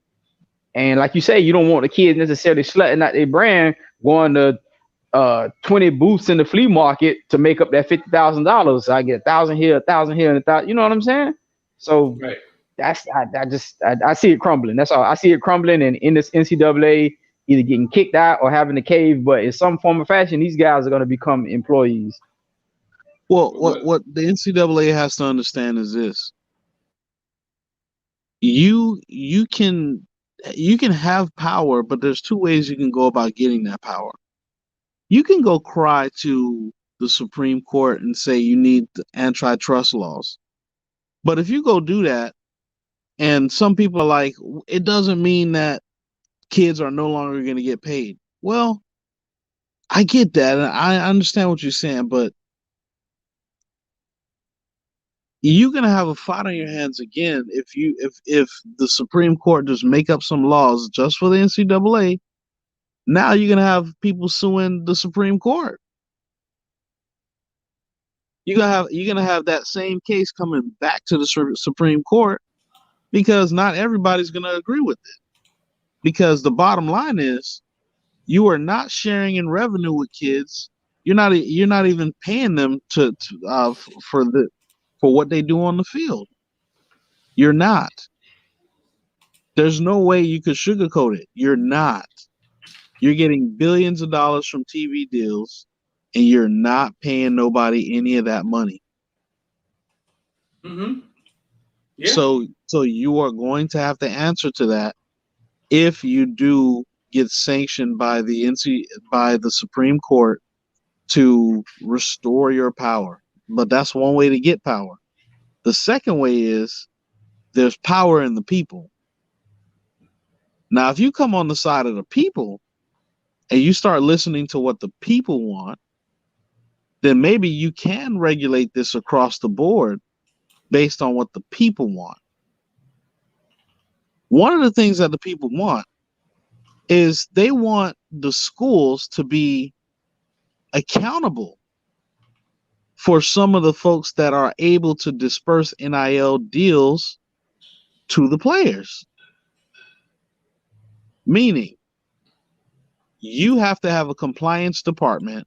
And like you say, you don't want the kids necessarily slutting out their brand, going to 20 booths in the flea market to make up that $50,000. So I get 1,000 here, 1,000 here, and 1,000. You know what I'm saying? So I see it crumbling. That's all. I see it crumbling, and in this NCAA either getting kicked out or having to cave. But in some form or fashion, these guys are going to become employees. Well, what the NCAA has to understand is this: you can have power, but there's two ways you can go about getting that power. You can go cry to the Supreme Court and say you need antitrust laws. But if you go do that, and some people are like, it doesn't mean that kids are no longer going to get paid. Well, I get that, and I understand what you're saying, but you're going to have a fight on your hands again if the Supreme Court just make up some laws just for the NCAA. Now you're gonna have people suing the Supreme Court. You're gonna have that same case coming back to the Supreme Court because not everybody's gonna agree with it. Because the bottom line is, you are not sharing in revenue with kids. You're not even paying them for what they do on the field. You're not. There's no way you could sugarcoat it. You're not. You're getting billions of dollars from TV deals, and you're not paying nobody any of that money. Mm-hmm. Yeah. So you are going to have to answer to that if you do get sanctioned by the Supreme Court to restore your power. But that's one way to get power. The second way is there's power in the people. Now, if you come on the side of the people and you start listening to what the people want, then maybe you can regulate this across the board based on what the people want. One of the things that the people want is they want the schools to be accountable for some of the folks that are able to disperse NIL deals to the players. Meaning, you have to have a compliance department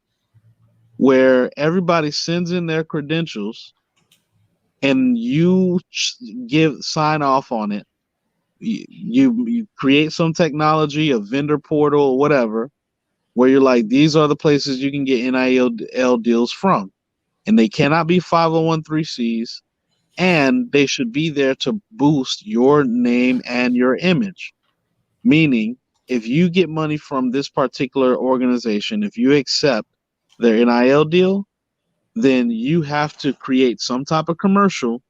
where everybody sends in their credentials and you sign off on it. You create some technology, a vendor portal or whatever, where you're like, these are the places you can get NIL deals from. And they cannot be 501(c)(3)s, and they should be there to boost your name and your image. Meaning, if you get money from this particular organization, if you accept their NIL deal, then you have to create some type of commercial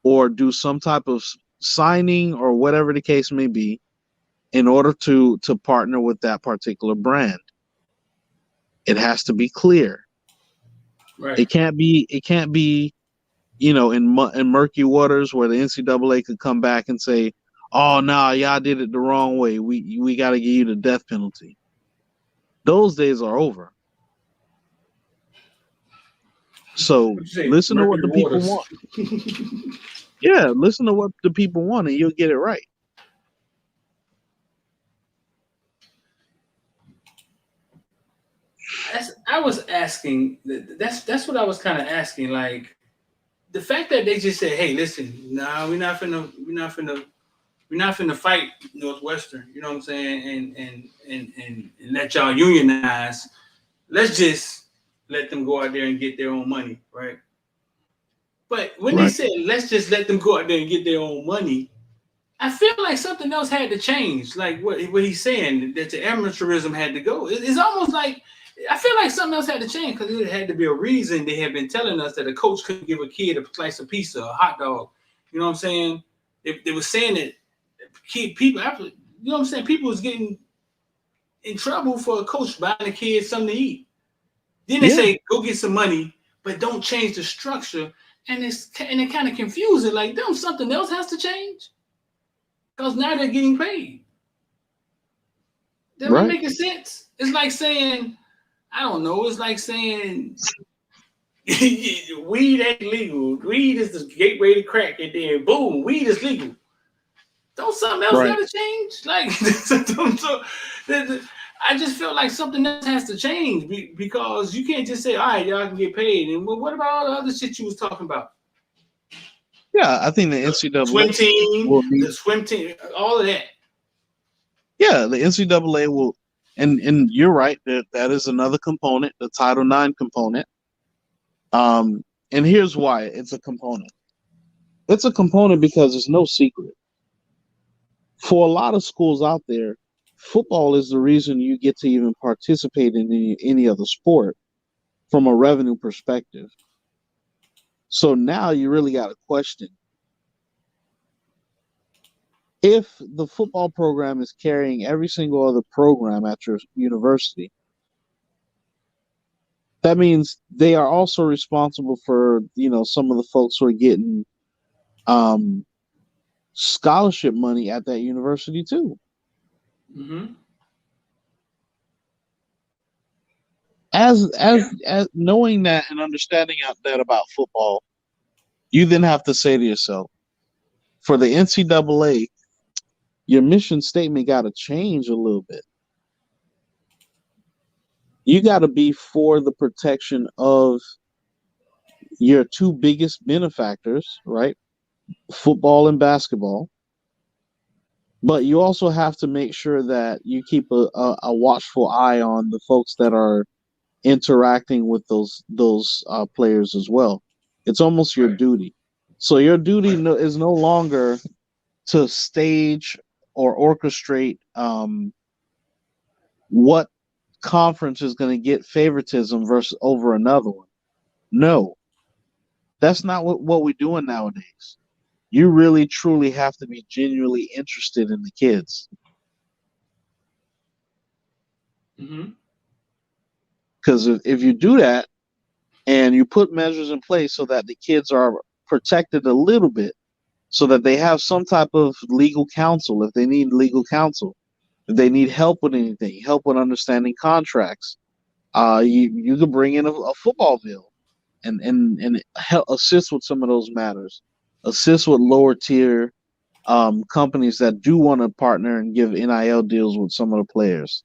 or do some type of signing or whatever the case may be in order to partner with that particular brand. It has to be clear. Right. It can't be, you know, in murky waters where the NCAA could come back and say, "Oh, no, y'all did it the wrong way. We got to give you the death penalty." Those days are over. So listen to what the people want. Yeah, listen to what the people want, and you'll get it right. I was asking. That's what I was kind of asking. Like the fact that they just said, "Hey, listen, nah, we're not finna fight Northwestern." You know what I'm saying? And let y'all unionize. Let's just let them go out there and get their own money, right? But when they said, "Let's just let them go out there and get their own money," I feel like something else had to change. Like what he's saying, that the amateurism had to go. It's almost like I feel like something else had to change because it had to be a reason. They had been telling us that a coach couldn't give a kid a slice of pizza, a hot dog. You know what I'm saying? They were saying that people, you know what I'm saying? People was getting in trouble for a coach buying a kid something to eat. Then they say, go get some money, but don't change the structure. And it kind of confusing. Like, damn, something else has to change? Because now they're getting paid. That making sense? It's like saying, I don't know, it's like saying weed ain't legal. Weed is the gateway to crack, and then boom, weed is legal. Don't something else gotta change? Like, I just feel like something else has to change because you can't just say, all right, y'all can get paid. And what about all the other shit you was talking about? Yeah, I think the NCAA the swim team, all of that. Yeah, the NCAA will, and you're right, that is another component, the Title IX component. And here's why it's a component. It's a component because it's no secret. For a lot of schools out there, football is the reason you get to even participate in any other sport from a revenue perspective. So now you really got to question, if the football program is carrying every single other program at your university, that means they are also responsible for, you know, some of the folks who are getting scholarship money at that university too. Mm-hmm. As knowing that and understanding that about football, you then have to say to yourself, for the NCAA, your mission statement got to change a little bit. You got to be for the protection of your two biggest benefactors, right? Football and basketball. But you also have to make sure that you keep a watchful eye on the folks that are interacting with those players as well. It's almost your duty. So your duty is no longer to stage or orchestrate what conference is going to get favoritism versus over another one. No, that's not what we're doing nowadays. You really, truly have to be genuinely interested in the kids. Mm-hmm. Because if you do that and you put measures in place so that the kids are protected a little bit, so that they have some type of legal counsel if they need legal counsel, if they need help with anything, help with understanding contracts, you could bring in a football bill and help assist with some of those matters, assist with lower tier companies that do want to partner and give NIL deals with some of the players.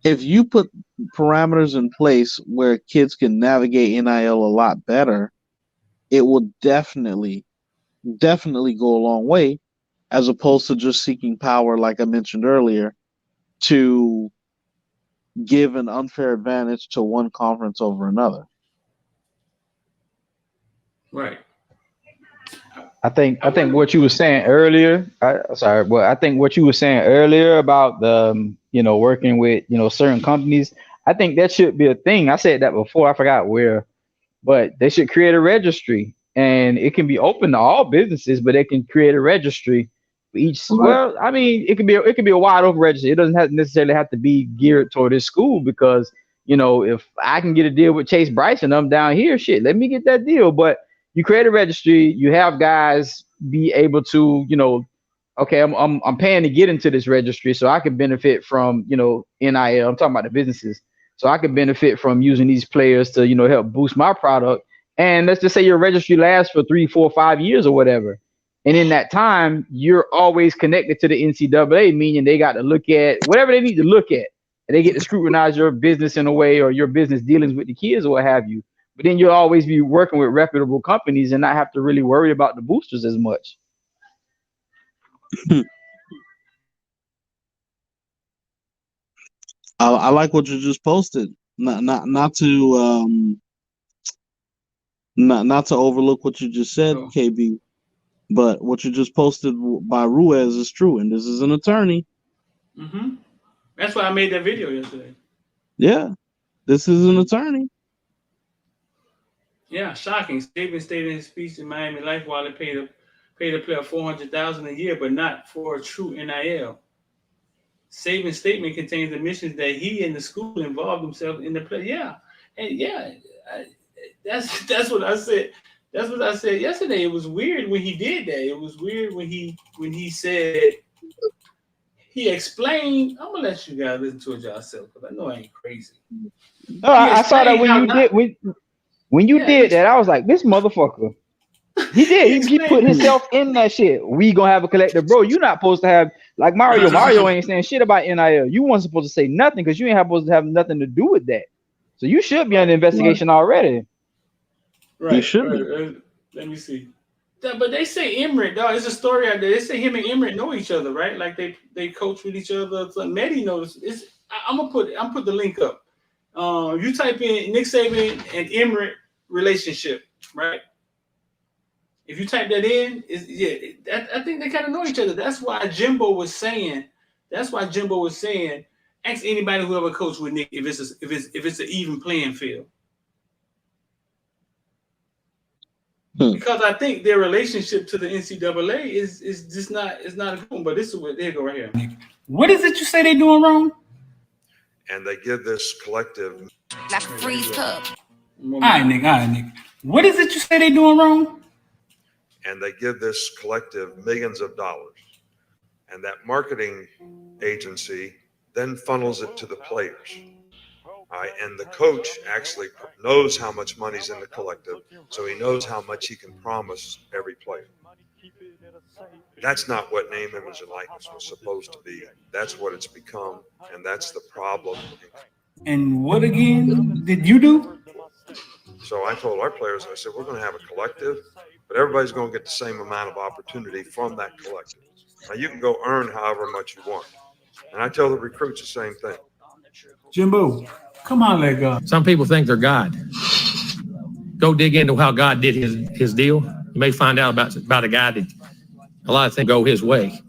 If you put parameters in place where kids can navigate NIL a lot better, it will definitely go a long way, as opposed to just seeking power, like I mentioned earlier, to give an unfair advantage to one conference over another. Right. I think what you were saying earlier. I think what you were saying earlier about the working with certain companies. I think that should be a thing. I said that before. I forgot where, but they should create a registry, and it can be open to all businesses, but they can create a registry for each. Well, I mean, it can be a wide open registry. It doesn't necessarily have to be geared toward this school because if I can get a deal with Chase Bryson, I'm down here. Shit, let me get that deal. But you create a registry, you have guys be able to, okay, I'm paying to get into this registry, so I can benefit from NIL. I'm talking about the businesses. So I could benefit from using these players to, help boost my product. And let's just say your registry lasts for 3, 4, 5 years or whatever. And in that time, you're always connected to the NCAA, meaning they got to look at whatever they need to look at. And they get to scrutinize your business in a way, or your business dealings with the kids or what have you. But then you'll always be working with reputable companies and not have to really worry about the boosters as much. I like what you just posted. Not to overlook what you just said, KB, but what you just posted by Ruiz is true, and this is an attorney. Mm-hmm. That's why I made that video yesterday. Yeah, this is an attorney. Yeah, shocking. Saban stated in his speech in Miami Life while they paid a player $400,000 a year, but not for a true NIL. Saban's statement contains admissions that he and the school involved themselves in the play. Yeah, and that's what I said. That's what I said yesterday. It was weird when he did that. It was weird when he said he explained. I'm gonna let you guys listen to it yourself because I know I ain't crazy. No, I saw that when you did that. I was like, this motherfucker. He did. He put himself in that shit. We gonna have a collective, bro. You're not supposed to have like Mario. Mario ain't saying shit about NIL. You weren't supposed to say nothing because you ain't supposed to have nothing to do with that. So you should be under investigation already. Right. You should be. Let me see. But they say Emmerich, dog. It's a story out there. They say him and Emmerich know each other, right? Like they coach with each other. So Medi knows. I'm gonna put the link up. You type in Nick Saban and Emmerich relationship, right? If you type that in, I think they kind of know each other. That's why Jimbo was saying. Ask anybody who ever coached with Nick if it's an even playing field. Because I think their relationship to the NCAA is just not a good one. But this is what they go right here. What is it you say they're doing wrong? And they give this collective like a freeze cup. All right, Nick. What is it you say they're doing wrong? And they give this collective millions of dollars. And that marketing agency then funnels it to the players. And the coach actually knows how much money's in the collective, so he knows how much he can promise every player. That's not what name, image, and likeness was supposed to be. That's what it's become, and that's the problem. And what again did you do? So I told our players, I said, we're going to have a collective, but everybody's going to get the same amount of opportunity from that collective. Now, you can go earn however much you want. And I tell the recruits the same thing. Jimbo, come on, let go. Some people think they're God. Go dig into how God did his deal. You may find out about a guy that a lot of things go his way.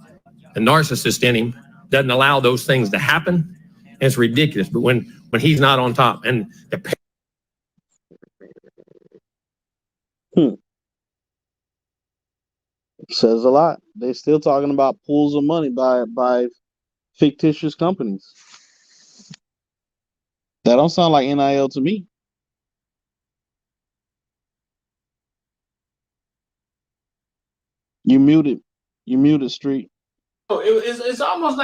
The narcissist in him doesn't allow those things to happen. And it's ridiculous. But when he's not on top and the says a lot. They're still talking about pools of money by fictitious companies. That don't sound like NIL to me. You muted, Street. Oh, it's almost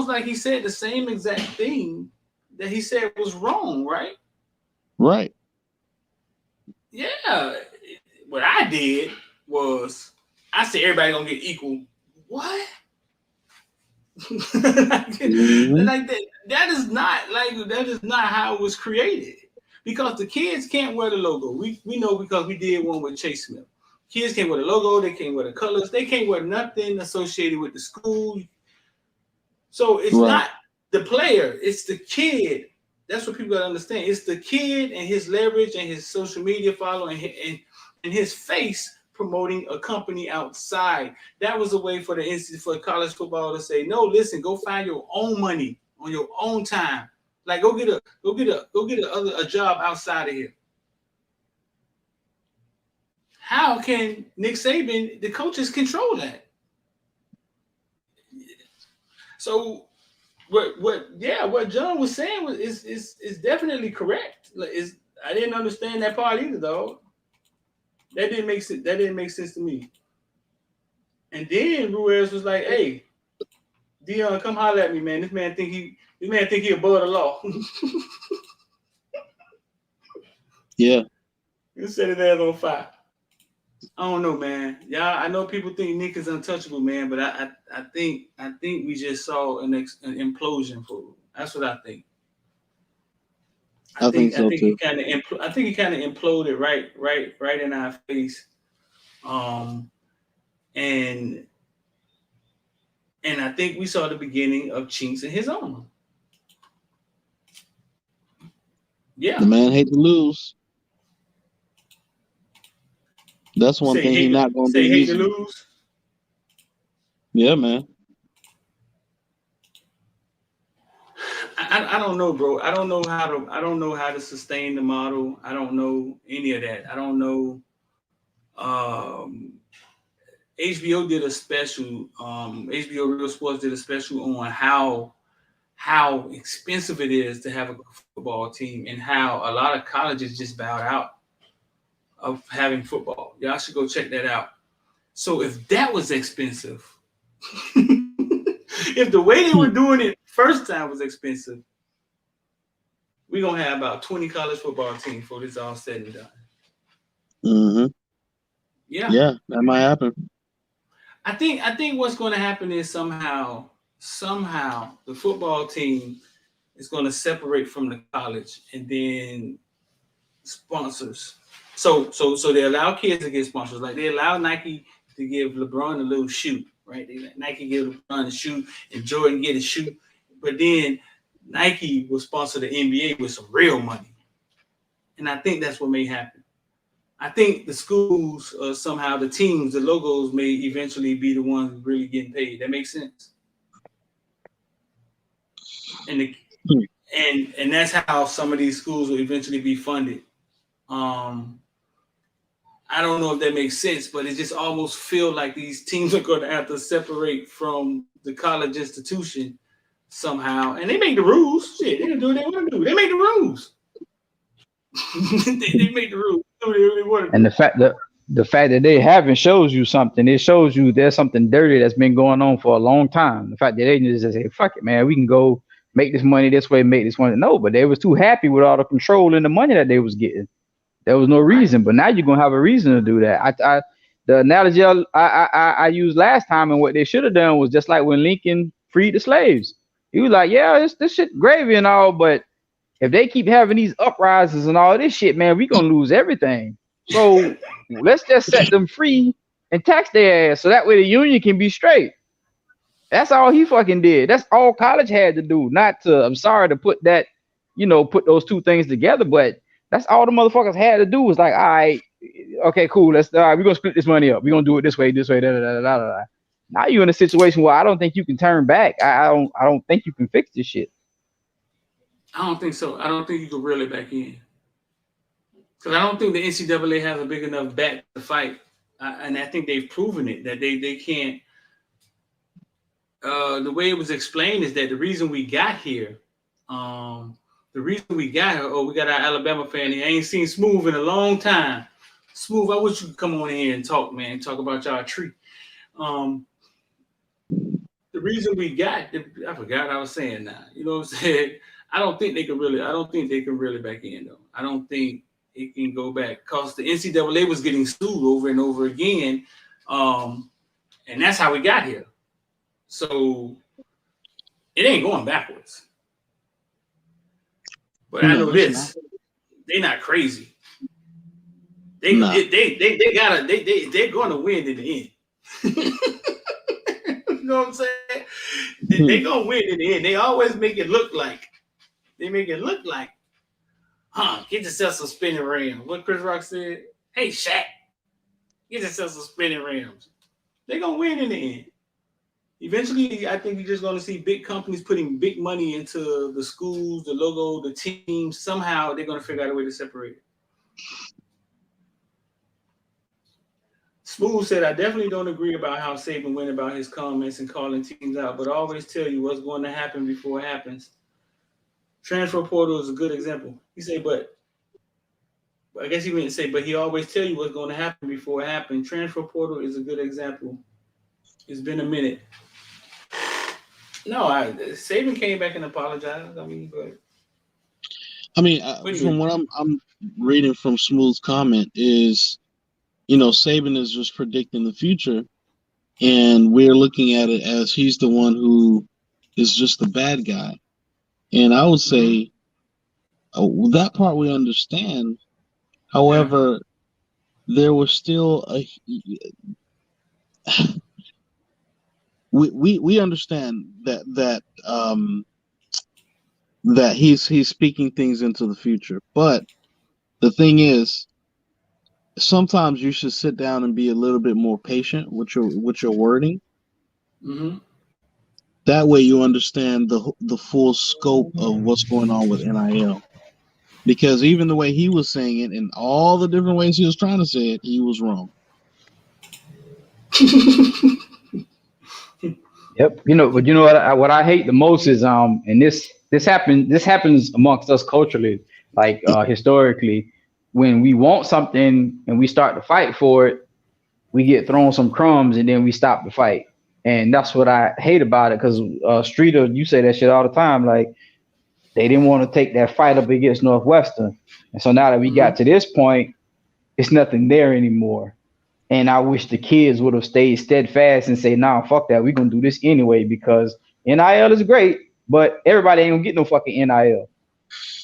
like he said the same exact thing that he said was wrong, right? Right. Yeah. What I did was I said everybody gonna get equal. What? Like that is not how it was created. Because the kids can't wear the logo. We know because we did one with Chase Smith. Kids can't wear the logo, they can't wear the colors, they can't wear nothing associated with the school. So it's not the player, it's the kid. That's what people gotta understand. It's the kid and his leverage and his social media following and his face promoting a company outside. That was a way for for college football to say, no, listen, go find your own money on your own time. Like go get a job outside of here. How can Nick Saban, the coaches, control that? So what John was saying is definitely correct. I didn't understand that part either, though. That didn't make sense. That didn't make sense to me. And then Ruiz was like, "Hey, Dion, come holler at me, man. This man think he above the law." Yeah. You set his ass on fire. I don't know, man. Yeah, I know people think Nick is untouchable, man, but I think we just saw an implosion for him. That's what I think. I think so too. I think he kind of imploded right in our face, and I think we saw the beginning of chinks in his armor. Yeah, the man hate to lose. That's one thing he's not going to be hate to lose. Yeah, man. I don't know, bro. I don't know how to sustain the model. I don't know any of that. I don't know. HBO did a special. HBO Real Sports did a special on how expensive it is to have a football team and how a lot of colleges just bowed out of having football. Y'all should go check that out. So if that was expensive, if the way they were doing it first time was expensive, we're gonna have about 20 college football teams before this all said and done. Mm-hmm. Yeah, that might happen. I think what's going to happen is somehow the football team is going to separate from the college, and then sponsors. So they allow kids to get sponsors. Like they allow Nike to give LeBron a little shoe, right? They let Nike give LeBron a shoe and Jordan get a shoe, but then Nike will sponsor the NBA with some real money, and I think that's what may happen. I think the schools, somehow the teams, the logos may eventually be the ones really getting paid. That makes sense. And that's how some of these schools will eventually be funded. I don't know if that makes sense, but it just almost feels like these teams are going to have to separate from the college institution somehow. And they make the rules. Shit, they can do what they want to do. They make the rules. they make the rules. And the fact that they haven't shows you something. It shows you there's something dirty that's been going on for a long time. The fact that they just say, "Fuck it, man, we can go make this money this way, make this money." No, but they was too happy with all the control and the money that they was getting. There was no reason, but now you're gonna have a reason to do that. The analogy I used last time, and what they should have done was just like when Lincoln freed the slaves. He was like, "Yeah, this shit gravy and all, but if they keep having these uprisings and all this shit, man, we gonna lose everything. So let's just set them free and tax their ass, so that way the union can be straight." That's all he fucking did. That's all college had to do. I'm sorry to put that, put those two things together, but that's all the motherfuckers had to do was like, all right, okay, cool. We're gonna split this money up. We're gonna do it this way, da, da, da, da, da. Now you're in a situation where I don't think you can turn back. I don't think you can fix this shit. I don't think so. I don't think you can reel it back in. Because I don't think the NCAA has a big enough bat to fight. And I think they've proven it, that they can't. The way it was explained is that the reason we got here, we got our Alabama fan here. I ain't seen Smooth in a long time. Smooth, I wish you could come on here and talk, man. Talk about y'all tree. The reason we got, I forgot what I was saying now. You know what I'm saying? I don't think they can reel it back in, though. I don't think it can go back because the NCAA was getting sued over and over again. And that's how we got here. So it ain't going backwards. But I know this. They're not crazy. They're gonna win in the end. You know what I'm saying? They're gonna win in the end. They always make it look like. Get yourself some spinning rim. What Chris Rock said, "Hey Shaq, Get yourself some spinning rims. They're gonna win in the end. Eventually, I think you're just gonna see big companies putting big money into the schools, the logo, the teams. Somehow they're gonna figure out a way to separate it. Smooth said, I definitely don't agree about how Saban went about his comments and calling teams out, but I always tell you what's going to happen before it happens. Transfer portal is a good example. He said, but I guess he meant to say, but he always tell you what's going to happen before it happens. Transfer portal is a good example. It's been a minute. No, Saban came back and apologized. I mean, but from what I'm reading from Smooth's comment is, Saban is just predicting the future, and we're looking at it as he's the one who is just the bad guy. And I would say that part we understand. However, there was still we understand that he's speaking things into the future. But the thing is, sometimes you should sit down and be a little bit more patient with your wording. Mm-hmm. That way you understand the full scope of what's going on with NIL. Because even the way he was saying it and all the different ways he was trying to say it, he was wrong. Yep. But what I hate the most is and this happens amongst us culturally, like historically, when we want something and we start to fight for it, we get thrown some crumbs and then we stop the fight. And that's what I hate about it, because Streeter, you say that shit all the time, like they didn't want to take that fight up against Northwestern. And so now that we got to this point, it's nothing there anymore. And I wish the kids would have stayed steadfast and say, nah, fuck that. We're going to do this anyway, because NIL is great, but everybody ain't going to get no fucking NIL.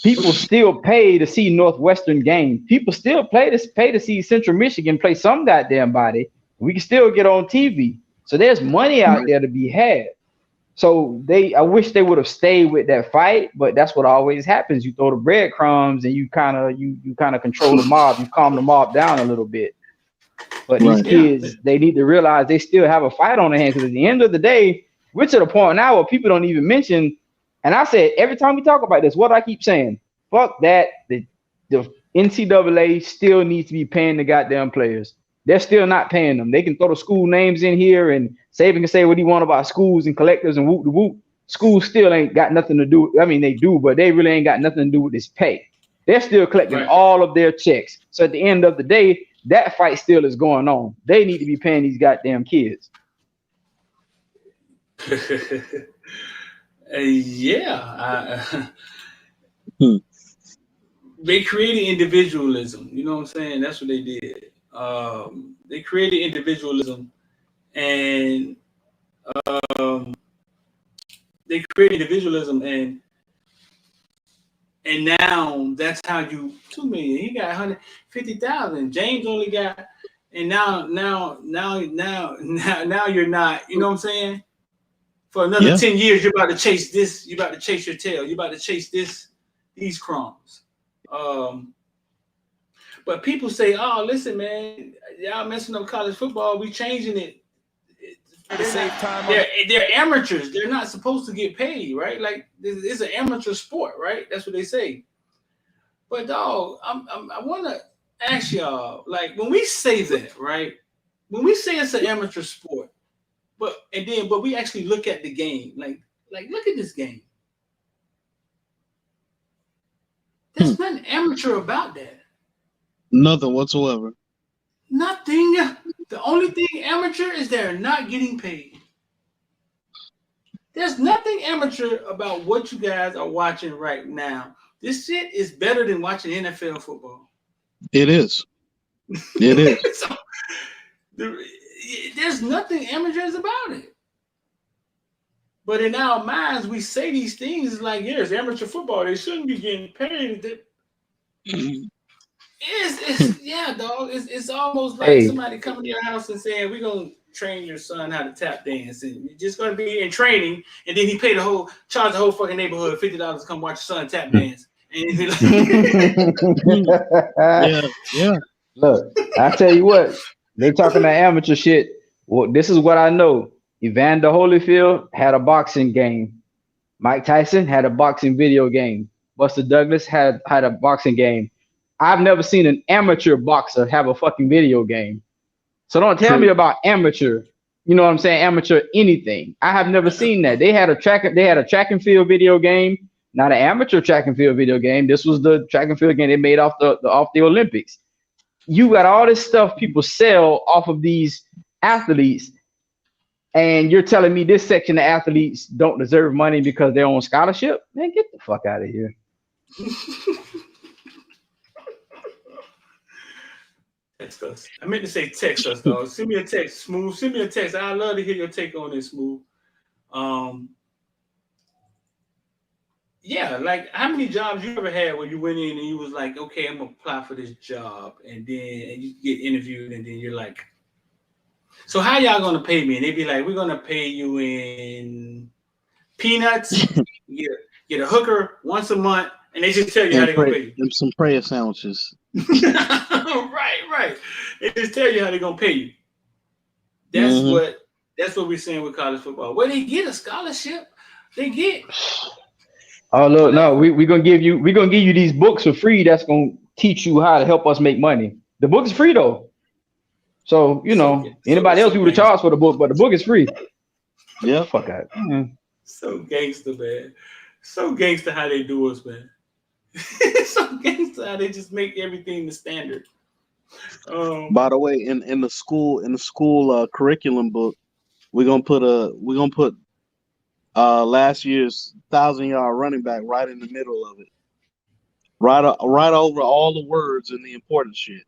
People still pay to see Northwestern games. People still pay to see Central Michigan play some goddamn body. We can still get on TV. So there's money out there to be had. So I wish they would have stayed with that fight, but that's what always happens. You throw the breadcrumbs and you kind of control the mob. You calm the mob down a little bit. But these kids, they need to realize they still have a fight on their hands, because at the end of the day, we're to the point now where people don't even mention. And I said, every time we talk about this, what do I keep saying? Fuck that. The NCAA still needs to be paying the goddamn players. They're still not paying them. They can throw the school names in here and Saban can say what he want about schools and collectives and whoop de whoop. Schools still ain't got nothing to do. I mean, they do, but they really ain't got nothing to do with this pay. They're still collecting all of their checks. So at the end of the day, that fight still is going on. They need to be paying these goddamn kids. They created individualism. You know what I'm saying? That's what they did. They created individualism, and and now that's how you 2 million. He got 150,000. James only got, and now you're not. You know what I'm saying? For another 10 years, you're about to chase this. You're about to chase your tail. You're about to chase these crumbs. But people say, "Oh, listen, man, y'all messing up college football. We changing it." They're amateurs. They're not supposed to get paid, right? Like it's an amateur sport, right? That's what they say. But dog, I want to ask y'all, like when we say that, right? When we say it's an amateur sport, but we actually look at the game, like look at this game. There's nothing amateur about that. Nothing whatsoever. Nothing. The only thing amateur is they're not getting paid. There's nothing amateur about what you guys are watching right now. This shit is better than watching NFL football. It is. It is. So, there's nothing amateurs about it. But in our minds, we say these things like, it's amateur football. They shouldn't be getting paid. Dog. It's almost like somebody coming to your house and saying, we're going to train your son how to tap dance. And you're just going to be in training. And then he charge the whole fucking neighborhood $50 to come watch your son tap dance. And Look, I tell you what, They talking that amateur shit. Well, this is what I know. Evander Holyfield had a boxing game. Mike Tyson had a boxing video game. Buster Douglas had a boxing game. I've never seen an amateur boxer have a fucking video game. So don't tell me about amateur. You know what I'm saying? Amateur anything. I have never seen that. They had a track and field video game, not an amateur track and field video game. This was the track and field game they made off the Olympics. You got all this stuff people sell off of these athletes, and you're telling me this section of athletes don't deserve money because they're on scholarship? Man, get the fuck out of here. Text us. I meant to say text us, though. Send me a text, Smooth. Send me a text. I'd love to hear your take on this, Smooth. Yeah, like how many jobs you ever had where you went in and you was like, okay, I'm gonna apply for this job, and then you get interviewed, and then you're like, so how y'all gonna pay me? And they be like, we're gonna pay you in peanuts. get a hooker once a month, and they just tell you how they're gonna pay you. Some prayer sandwiches. Right. They just tell you how they're gonna pay you. That's what we're saying with college football. Where they get a scholarship, they get. Oh look, no, we're gonna give you these books for free. That's gonna teach you how to help us make money. The book is free though, so anybody else we would have charged for the book, but the book is free. Yeah, fuck out. So gangster, man. So gangster how they do us, man. So gangster how they just make everything the standard. By the way, in the school curriculum book, we're gonna put last year's 1,000-yard running back right in the middle of it, right over all the words and the important shit.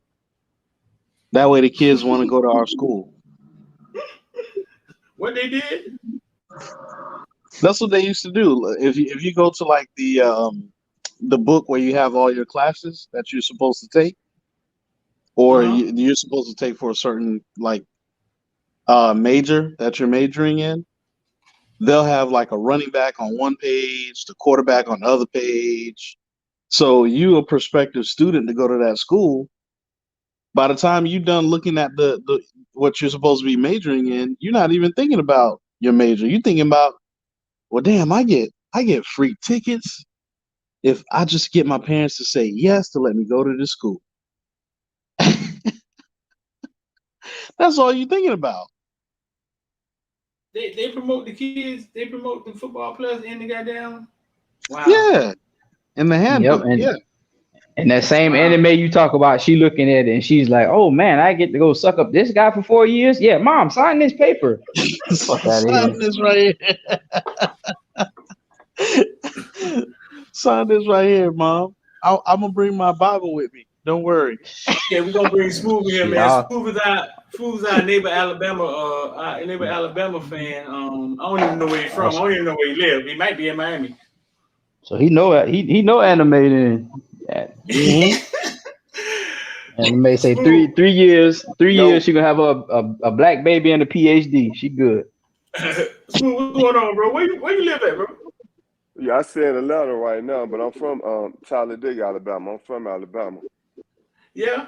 That way, the kids want to go to our school. What they did? That's what they used to do. If you go to like the book where you have all your classes that you're supposed to take, or you're supposed to take for a certain like major that you're majoring in, they'll have like a running back on one page, the quarterback on the other page. So you, a prospective student to go to that school, by the time you're done looking at the what you're supposed to be majoring in, you're not even thinking about your major. You're thinking about, well, damn, I get free tickets if I just get my parents to say yes to let me go to this school. That's all you're thinking about. They promote the kids. They promote the football players in the goddamn. Wow. Yeah, in the handbook. Yep, and that same anime you talk about, she looking at it and she's like, "Oh man, I get to go suck up this guy for 4 years." Yeah, mom, sign this paper. Fuck out of Sign this right here. Sign this right here, mom. I'm gonna bring my Bible with me. Don't worry. Yeah, we're gonna bring Smooth here, man. Smooth is our neighbor Alabama fan. I don't even know where he's from. I don't even know where he lives. He might be in Miami. So he know anime then. Yeah. Anime say 3 years. 3 years she gonna have a black baby and a PhD. She good. Smooth, what's going on, bro? Where you live at, bro? Yeah, I said Atlanta right now, but I'm from Talladega, Alabama. I'm from Alabama. Yeah.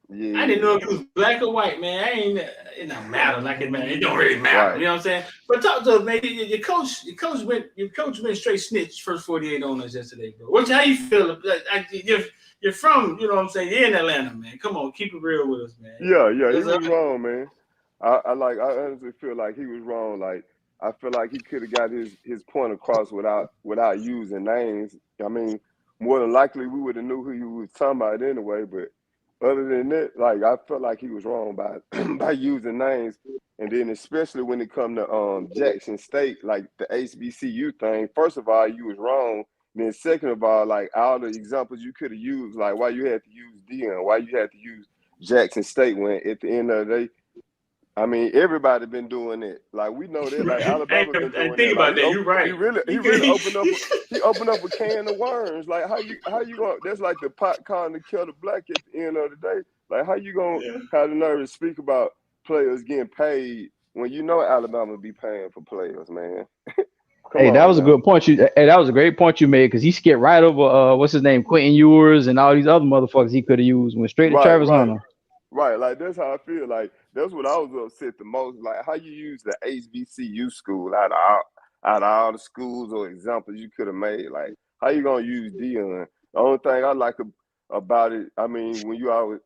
Yeah. I didn't know if it was black or white, man. It don't matter like it, man. It don't really matter. Right. You know what I'm saying? But talk to us, man. Your coach went straight snitch first 48 on us yesterday, bro. How you feel? You're from, you know what I'm saying? You're in Atlanta, man. Come on, keep it real with us, man. Yeah, he was wrong, man. I honestly feel like he was wrong. Like, I feel like he could have got his point across without using names. I mean, more than likely we would have knew who he was talking about anyway. But other than that, like, I felt like he was wrong by using names. And then especially when it come to Jackson State, like the HBCU thing. First of all, you was wrong. Then second of all, like all the examples you could have used, like why you had to use Dion, why you had to use Jackson State when at the end of the day, I mean, everybody been doing it. Like we know that. Like Alabama been doing think about that. You're right. He really opened up a can of worms. Like how you going? That's like the pot calling the kettle black at the end of the day. Like how you gonna have the nerve to speak about players getting paid when you know Alabama be paying for players, man? That was a good point. That was a great point you made because he skipped right over what's his name, Quentin Ewers, and all these other motherfuckers he could have used. Went straight to Travis Hunter. Right, like that's how I feel. Like that's what I was upset the most. Like how you use the HBCU school out of all the schools or examples you could have made. Like how you gonna use Dion? The only thing I like about it, I mean, when you always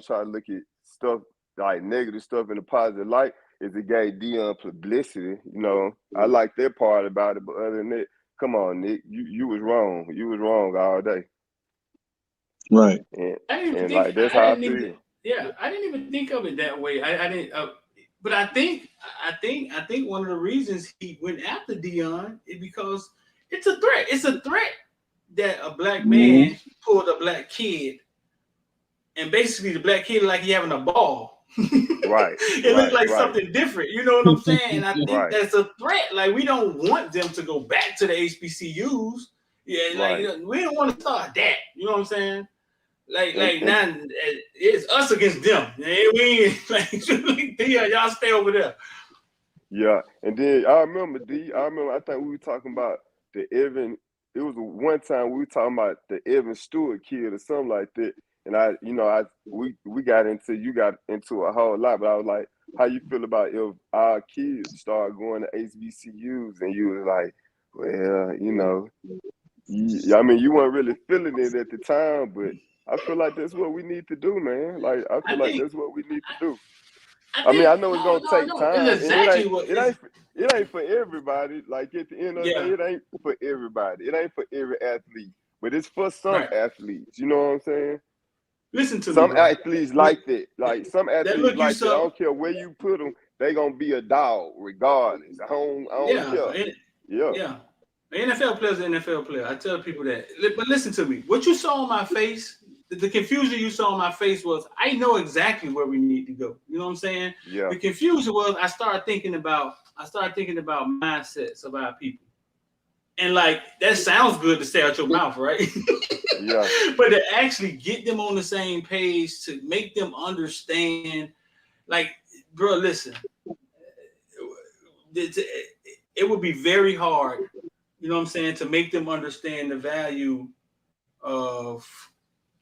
try to look at stuff like negative stuff in a positive light, is it gave Dion publicity. You know, I like that part about it. But other than that, come on, Nick, you was wrong. You was wrong all day. Right. And like that's how I feel. Yeah, I didn't even think of it that way. I didn't, but I think one of the reasons he went after Dion is because it's a threat. It's a threat that a black man pulled a black kid, and basically the black kid like he having a ball. Right. It looks like something different. You know what I'm saying? And I think that's a threat. Like we don't want them to go back to the HBCUs. Yeah, like we don't want to start that. You know what I'm saying? Like now it's us against them. We ain't like Dion, y'all stay over there. Yeah, and then I remember I think we were talking about the Evan. It was one time we were talking about the Evan Stewart kid or something like that. And we got into a whole lot, but I was like, how you feel about if our kids start going to HBCUs? And you was like, well, you know, I mean, you weren't really feeling it at the time, but I feel like that's what we need to do, man. Like I feel like that's what we need to do. I mean, I know it's gonna take time. It's exactly it ain't for everybody. Like at the end of the day, it ain't for everybody. It ain't for every athlete, but it's for some athletes. You know what I'm saying? Listen to some me, bro. athletes like that. Like some athletes like that. I don't care where you put them, they gonna be a dog regardless. I don't care. Yeah. An NFL player is an NFL player. I tell people that. But listen to me. What you saw on my face, the confusion you saw on my face was I know exactly where we need to go. You know what I'm saying? Yeah. The confusion was I started thinking about mindsets of our people. And like that sounds good to say out your mouth, right? Yeah. But to actually get them on the same page, to make them understand, like, bro, listen, it would be very hard, you know what I'm saying, to make them understand the value of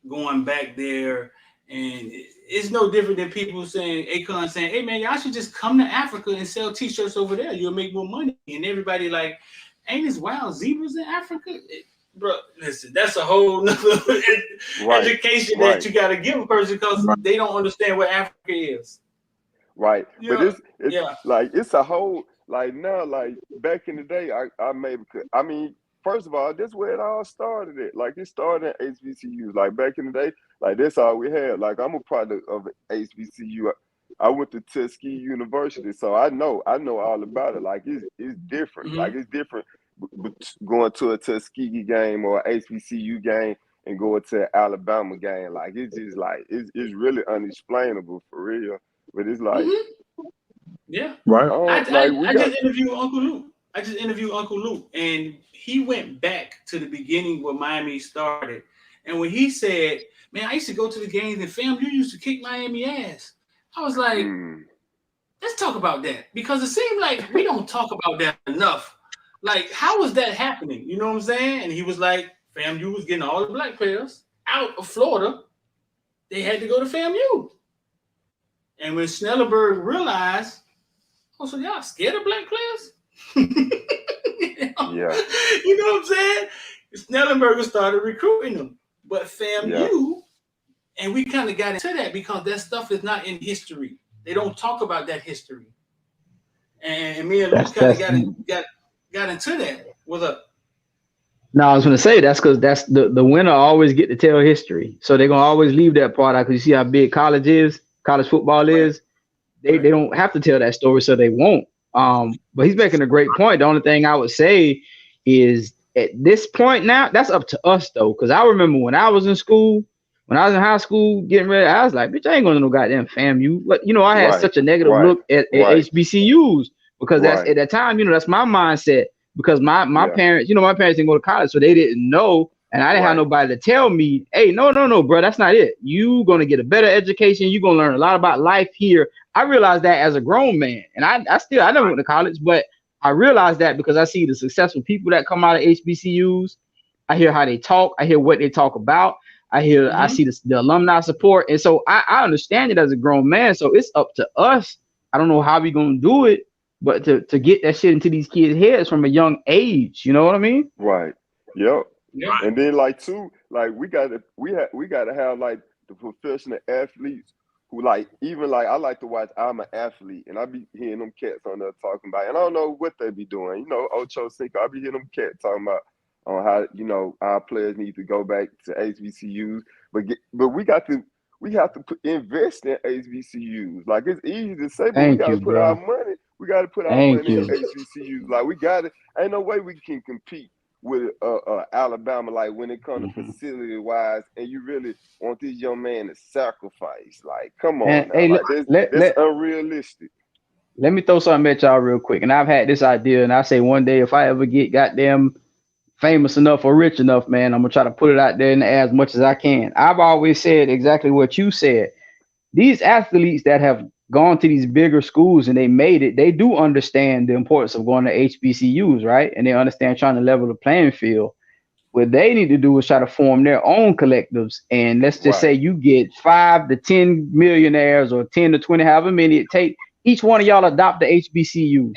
going back there. And it's no different than people saying, Akon saying, hey man, y'all should just come to Africa and sell t-shirts over there. You'll make more money. And everybody like, ain't this wild zebras in Africa? Bro, listen, that's a whole nother education that you got to give a person because they don't understand what Africa is. Right. You but know? it's like, it's a whole, like now, like back in the day, I mean, first of all, this is where it all started at. Like it started at HBCUs. Like back in the day, like that's all we had. Like I'm a product of HBCU. I went to Tuskegee University, so I know all about it. Like it's different. Mm-hmm. Like it's different going to a Tuskegee game or an HBCU game and going to an Alabama game. Like it's just like it's really unexplainable for real. But it's like, right. I just interviewed Uncle Luke, and he went back to the beginning where Miami started. And when he said, "Man, I used to go to the games and fam, you used to kick Miami ass," I was like, "Let's talk about that," because it seemed like we don't talk about that enough. Like, how was that happening? You know what I'm saying? And he was like, FAMU was getting all the black players out of Florida. They had to go to FAMU. And when Snellenberg realized, oh, so y'all scared of black players? You know what I'm saying? Snellenberger started recruiting them. But FAMU, and we kind of got into that because that stuff is not in history. They don't talk about that history. And me and Luke kind of got into that. What's up? No, I was going to say that's because that's the winner always get to tell history. So they're going to always leave that part out because you see how big college football is. They don't have to tell that story, so they won't. But he's making a great point. The only thing I would say is at this point now, that's up to us though. Because I remember when I was in school, when I was in high school getting ready, I was like, bitch, I ain't going to no goddamn FAMU. But, I had such a negative look at HBCUs because that's at that time, that's my mindset. Because my parents, my parents didn't go to college, so they didn't know. And I didn't have nobody to tell me, hey, no, bro, that's not it. You're going to get a better education. You're going to learn a lot about life here. I realized that as a grown man. And I never went to college, but I realized that because I see the successful people that come out of HBCUs. I hear how they talk. I hear what they talk about. I see the alumni support, and so I understand it as a grown man. So it's up to us. I don't know how we gonna do it, but to get that shit into these kids' heads from a young age. You know what I mean? Right. Yep. Yeah. And then like too, like we gotta have like the professional athletes who like even like I like to watch I'm an athlete and I be hearing them cats on there talking about, and I don't know what they be doing. You know, Ocho Cinco, I be hearing them cats talking about on how, you know, our players need to go back to HBCUs, but we have to invest in HBCUs. Like it's easy to say, but we gotta put our money. We gotta put our money in HBCUs. Like we gotta. Ain't no way we can compete with Alabama. Like when it comes to facility wise, and you really want this young man to sacrifice. Like, come on, now. Hey, like that's unrealistic. Let me throw something at y'all real quick. And I've had this idea, and I say one day if I ever get goddamn famous enough or rich enough, man, I'm gonna try to put it out there in the air as much as I can. I've always said exactly what you said. These athletes that have gone to these bigger schools and they made it, they do understand the importance of going to HBCUs, right? And they understand trying to level the playing field. What they need to do is try to form their own collectives. And let's just say you get 5 to 10 millionaires or 10 to 20, however many it takes. Each one of y'all adopt the HBCU.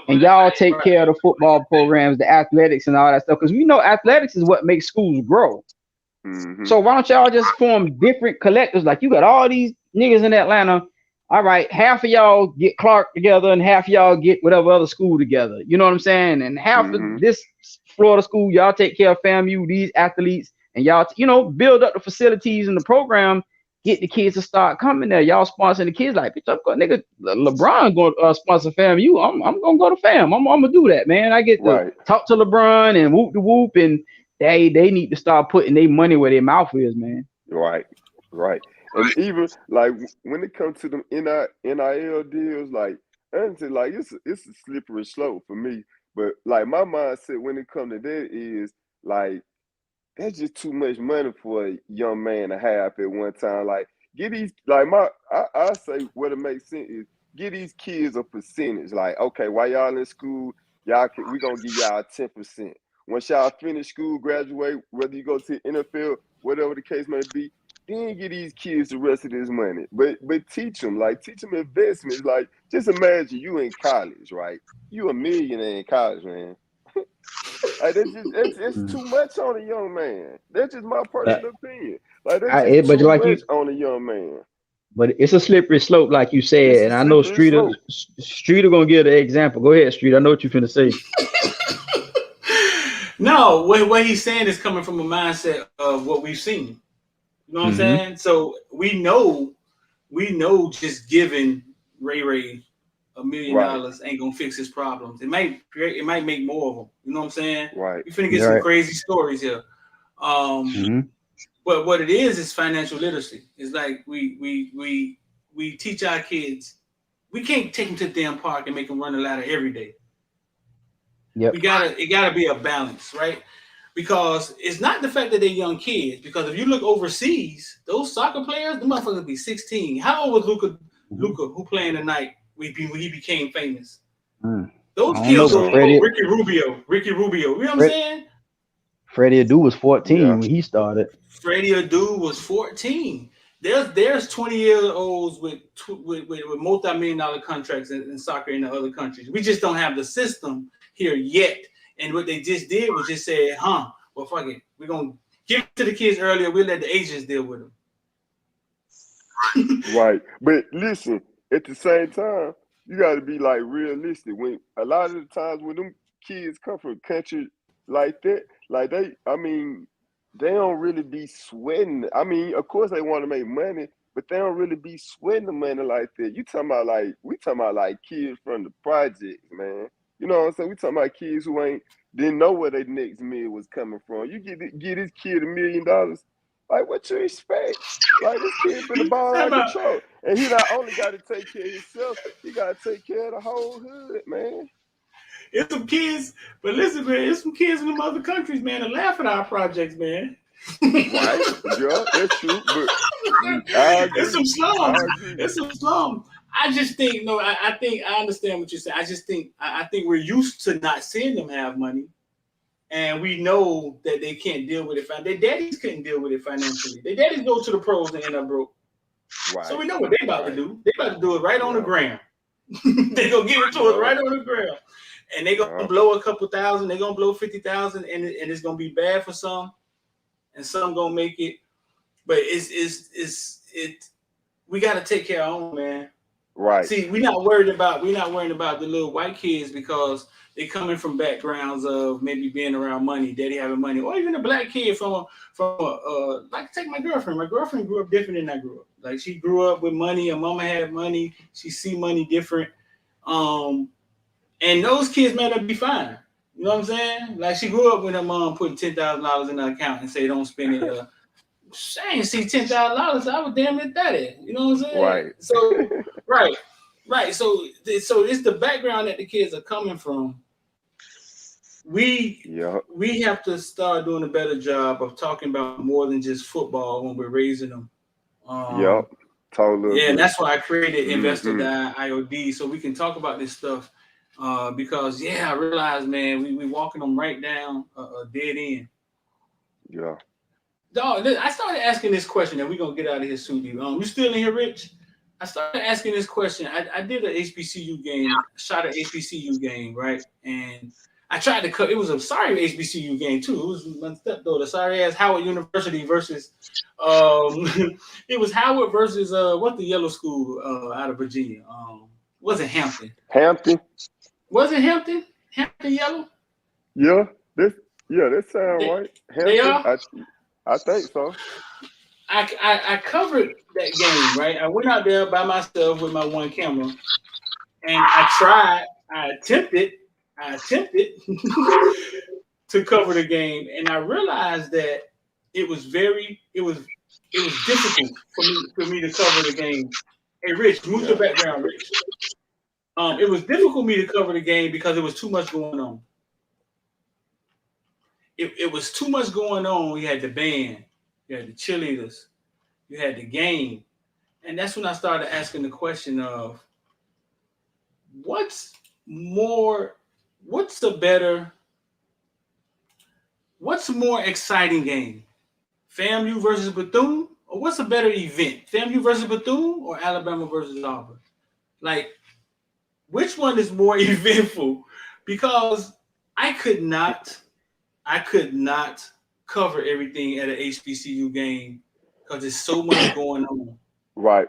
And y'all take care of the football programs, the athletics and all that stuff. Because we know athletics is what makes schools grow. Mm-hmm. So why don't y'all just form different collectives? Like you got all these niggas in Atlanta. All right, half of y'all get Clark together and half of y'all get whatever other school together. You know what I'm saying? And half of this Florida school, y'all take care of FAMU, these athletes, and y'all, you know, build up the facilities and the program, get the kids to start coming there. Y'all sponsoring the kids like, bitch, I'm going, nigga, LeBron going to sponsor FAMU. I'm going to go to FAM. I'm going to do that, man. I get to talk to LeBron and whoop the whoop, and they need to start putting their money where their mouth is, man. Right. And even like when it comes to them NIL deals, like honestly, like it's a slippery slope for me. But like my mindset when it comes to that is like that's just too much money for a young man to have at one time. Like get these like I say what it makes sense is get these kids a percentage. Like, okay, while y'all in school, we gonna give y'all 10%. Once y'all finish school, graduate, whether you go to the NFL, whatever the case may be, then give these kids the rest of this money. But teach them investments. Like, just imagine you in college, right? You a millionaire in college, man. Like that's too much on a young man. That's just my personal opinion. Like that's just too much on a young man. But it's a slippery slope, like you said, and I know Streeter gonna give the example. Go ahead, Streeter. I know what you're finna say. No, what he's saying is coming from a mindset of what we've seen. You know what I'm saying? So we know just giving Ray $1 million ain't gonna fix his problems. It might make more of them. You know what I'm saying? Right. We finna get some crazy stories here. But what it is financial literacy. It's like we teach our kids. We can't take them to the damn park and make them run the ladder every day. Yep. It gotta be a balance, right? Because it's not the fact that they're young kids. Because if you look overseas, those soccer players, the motherfuckers be 16. How old was Luka who playing tonight when he became famous? Those kids were Ricky Rubio. You know what I'm saying? Freddie Adu was 14 when he started. Freddie Adu was 14. There's 20-year-olds with multi-million-dollar contracts in soccer in the other countries. We just don't have the system here yet. And what they just did was just say, well, fuck it. We're going to give it to the kids earlier. We'll let the agents deal with them. Right. But listen, at the same time, you got to be like realistic. When a lot of the times when them kids come from countries like that, like they don't really be sweating. I mean, of course they want to make money, but they don't really be sweating the money like that. We talking about like kids from the projects, man. You know what I'm saying? We talking about kids who didn't know where their next meal was coming from. You get this kid $1 million, like what you expect? Like this kid finna ball out of control, and he not only got to take care of himself, he got to take care of the whole hood, man. It's some kids, but listen, man, it's some kids in them other countries, man, that laugh at our projects, man. Right? Yeah, that's true. But it's some slums. It's some slums. I just think I think I understand what you're saying. I think we're used to not seeing them have money, and we know that they can't deal with it. Their daddies couldn't deal with it financially. Their daddies go to the pros and end up broke. Right. So we know what they about to do. They about to do it right on the ground. They gonna give it to us right on the ground, and they gonna blow a couple thousand. They gonna blow 50,000, and it's gonna be bad for some, and some gonna make it. But it. We got to take care of our own, man. Right. See, we're not worried about the little white kids because they coming from backgrounds of maybe being around money, daddy having money, or even a black kid from like take my girlfriend. My girlfriend grew up different than I grew up. Like she grew up with money, her mama had money, she see money different. And those kids might not be fine. You know what I'm saying? Like she grew up with her mom putting $10,000 in her account and say don't spend it. I ain't see $10,000. I was damn near that. You know what I'm saying? Right. So right. So it's the background that the kids are coming from. We have to start doing a better job of talking about more than just football when we're raising them. Totally. Yeah, and that's why I created Investor Die IOD so we can talk about this stuff. Because I realized, man, we walking them right down a dead end. Yeah. Dog, I started asking this question, and we're gonna get out of here soon. You still in here, Rich? I started asking this question. I did an HBCU game, shot an HBCU game, right? And I tried to cut. It was a sorry HBCU game too. It was my stepdaughter, sorry ass Howard University versus. It was Howard versus what's the yellow school out of Virginia? Was it Hampton? Was it Hampton? Hampton Yellow? Yeah, that sound right. Hampton, they are. I think so. I covered that game, right? I went out there by myself with my one camera, and I attempted to cover the game, and I realized that it was difficult for me to cover the game. Hey, Rich, move the background, Rich. It was difficult for me to cover the game because there was too much going on. It was too much going on. You had the band, you had the cheerleaders, you had the game. And that's when I started asking the question of what's more exciting game? FAMU versus Bethune? Or what's a better event? FAMU versus Bethune or Alabama versus Auburn? Like, which one is more eventful? Because I could not cover everything at an HBCU game because there's so much going on. Right.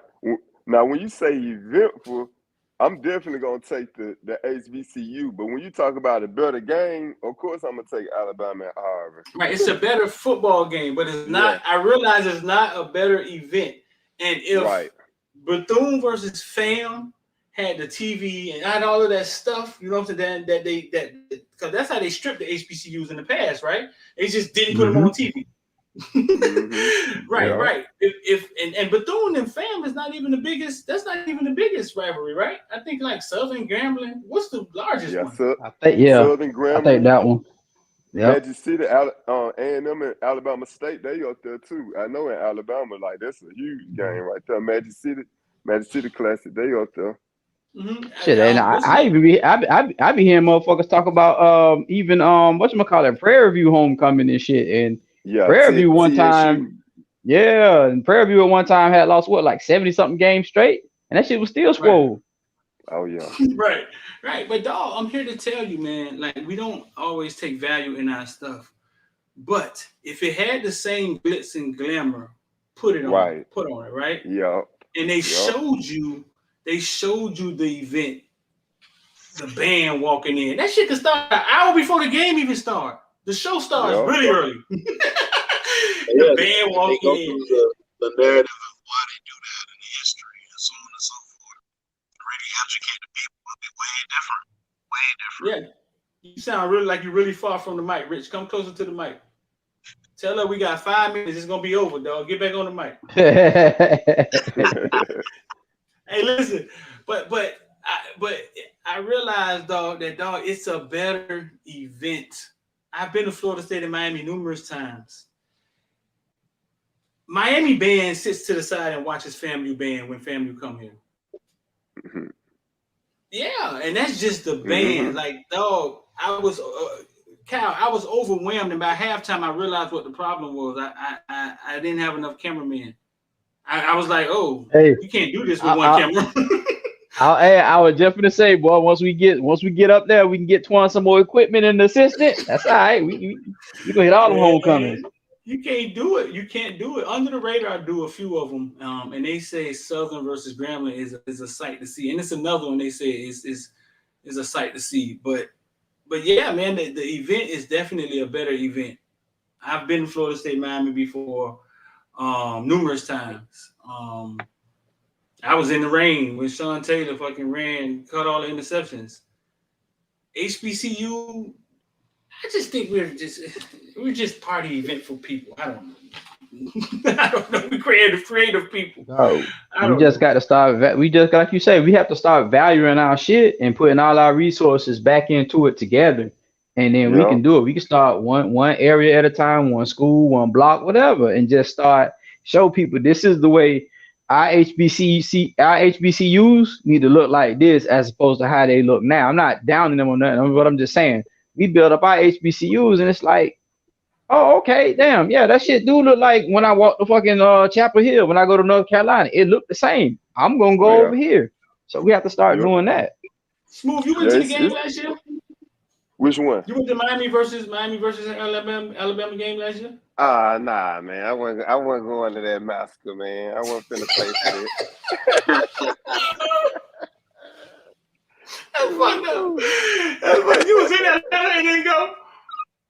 Now, when you say eventful, I'm definitely going to take the HBCU. But when you talk about a better game, of course, I'm going to take Alabama and Auburn. Right. It's a better football game, but it's not. I realize it's not a better event. And if Bethune versus FAM had the TV and had all of that stuff, you know what I'm saying, that because that's how they stripped the HBCUs in the past, right? They just didn't put them on TV. Right. If Bethune and FAM is not even the biggest, that's not even the biggest rivalry, right? I think like Southern Grambling, what's the largest one? Southern Grambling. I think that one. Yeah. Magic City, A&M and Alabama State, they up there too. I know in Alabama, like that's a huge game right there. Magic City Classic, they up there. Shit, and I be hearing motherfuckers talk about even whatchamacallit, Prairie View homecoming and shit. And Prairie View one time, and Prairie View at one time had lost like 70-something games straight, and that shit was still swole. Oh yeah. Right. But dog, I'm here to tell you, man, like we don't always take value in our stuff. But if it had the same glitz and glamour, put it on it, right? Yeah. And they showed you the event, the band walking in. That shit could start an hour before the game even starts. The show starts really early. The band walking in. The narrative of why they do that and the history and so on and so forth. Really educate the people will be way different. Yeah. You sound really like you're really far from the mic, Rich. Come closer to the mic. Tell her we got 5 minutes. It's gonna be over, dog. Get back on the mic. Hey, listen, but I realized, dog, it's a better event. I've been to Florida State and Miami numerous times. Miami band sits to the side and watches FAMU band when FAMU come here. Yeah, and that's just the band. Like, dog, I was Cal, I was overwhelmed, and by halftime, I realized what the problem was. I didn't have enough cameramen. I was like, oh, Hey, you can't do this with one camera. I was just gonna say, boy, once we get up there, we can get Twan some more equipment and assistant. That's all right. We gonna hit all the homecomings. You can't do it. You can't do it. Under the radar, I do a few of them, and they say Southern versus Grambling is a sight to see, and it's another one they say is a sight to see. But yeah, man, the event is definitely a better event. I've been to Florida State Miami before, numerous times. I was in the rain when Sean Taylor fucking cut all the interceptions. HBCU, I just think we're just party eventful people. I don't know. I don't know. We're creative people. No, we just got to start. We just, like you say, we have to start valuing our shit and putting all our resources back into it together, and then we can do it. We can start one area at a time, one school, one block, whatever, and just start show people this is the way our HBCUs need to look like this, as opposed to how they look now. I'm not downing them on nothing, but I'm just saying we build up our HBCUs, and it's like, oh, okay, damn, yeah, that shit do look like when I walk the fucking Chapel Hill when I go to North Carolina. It looked the same. I'm gonna go over here, so we have to start doing that. Smooth, you went to the game last year? Which one? You went to Miami versus Alabama game last year? Nah, man. I wasn't going to that massacre, man. I wasn't finna play for it. That's fucked up. That's fucked. You was in Atlanta and didn't go?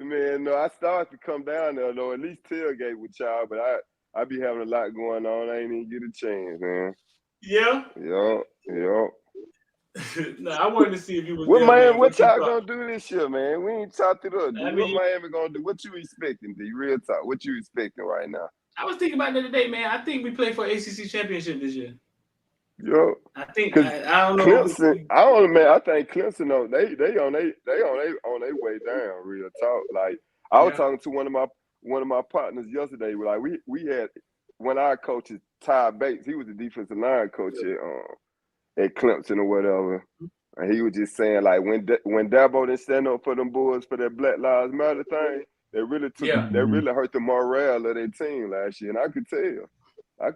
Man, no, I started to come down there, though, at least tailgate with y'all, but I be having a lot going on. I ain't even get a chance, man. Yeah? Yup. No, I wanted to see if you was What there, man? man. What y'all gonna do this year, man? We ain't talked it up. I What mean, Miami gonna do? What you expecting? The real talk. What you expecting right now? I was thinking about that today, man. I think we play for ACC championship this year. Yo, I think I don't know. Clemson. I don't know, man. I think Clemson. They on their way down. Real talk. Like I was talking to one of my partners yesterday. Like we had one of our coaches, Ty Bates. He was the defensive line coach at Clemson or whatever. And he was just saying, like, when Dabo didn't stand up for them boys for that Black Lives Matter thing, they really hurt the morale of their team last year. And I could tell. I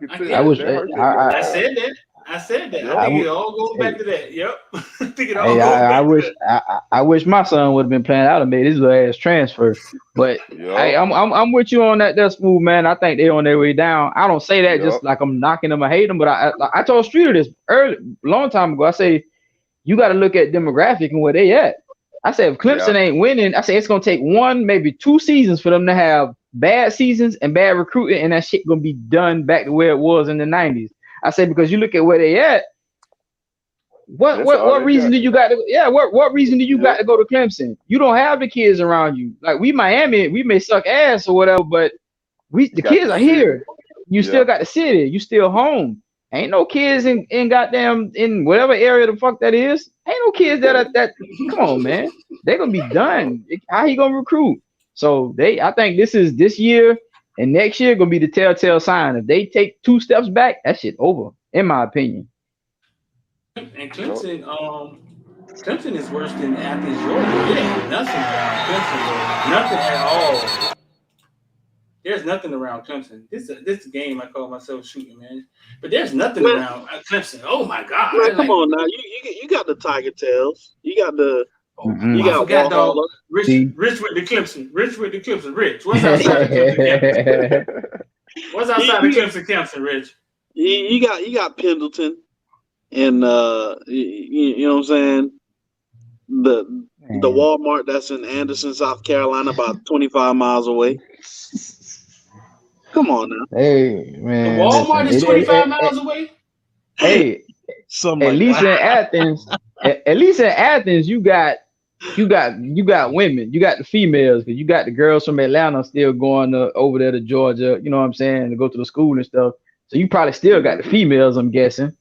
said that. I think it all goes back to that. Yep. I think it all goes back to that. I wish my son would have been playing. I'd have made his ass transfer. But I'm with you on that. That's Smooth, man. I think they're on their way down. I don't say that just like I'm knocking them or hate them, but I told Streeter this long time ago. I say you got to look at demographic and where they at. I said if Clemson ain't winning, I say it's gonna take 1, maybe 2 seasons for them to have bad seasons and bad recruiting, and that shit gonna be done back to where it was in the 90s. I say because you look at where they at. What reason do you got to? What reason do you got to go to Clemson? You don't have the kids around you. Like we Miami, we may suck ass or whatever, but the kids are here. You still got the city. You still home. Ain't no kids in goddamn in whatever area the fuck that is. Ain't no kids that come on, man. They're gonna be done. How he gonna recruit? So I think this year and next year gonna be the telltale sign. If they take 2 steps back, that shit over, in my opinion. And Clemson, Clemson is worse than Athens, Georgia. It ain't nothing around Clemson, nothing at all. There's nothing around Clemson. This game I call myself shooting, man. But there's nothing around Clemson. Oh my God! Man, come on now, you got the Tiger Tails. You got the. You got Walhalla. Rich with the Clemson. Rich, what's outside the Clemson campus? What's outside the Clemson, Rich? You got Pendleton, and you know what I'm saying. The Walmart that's in Anderson, South Carolina, about 25 miles away. Come on now. Hey man, the Walmart is 25 miles away. Hey, at least in Athens, you got women, you got the females, because you got the girls from Atlanta still going over there to Georgia, you know what I'm saying, to go to the school and stuff. So you probably still got the females, I'm guessing.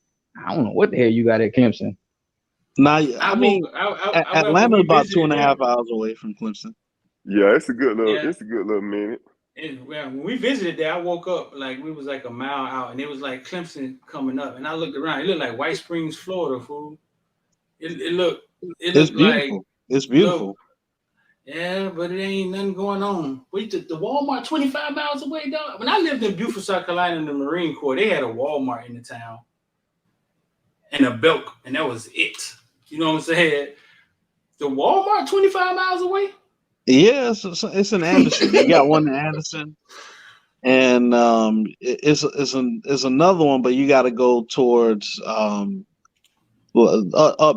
I don't know what the hell you got at Clemson. Nah, Atlanta's about 2.5 hours away from Clemson. Yeah, it's a good little minute. And when we visited there, I woke up like we was like a mile out, and it was like Clemson coming up, and I looked around. It looked like White Springs, Florida, fool. It looked beautiful. like it's beautiful. Yeah, but it ain't nothing going on. Wait, the Walmart 25 miles away, dog. When I lived in Beaufort, South Carolina, in the Marine Corps, they had a Walmart in the town and a Belk, and that was it. You know what I'm saying? The Walmart 25 miles away? Yeah, it's in Anderson. You got one in Anderson, and it's another one, but you got to go towards up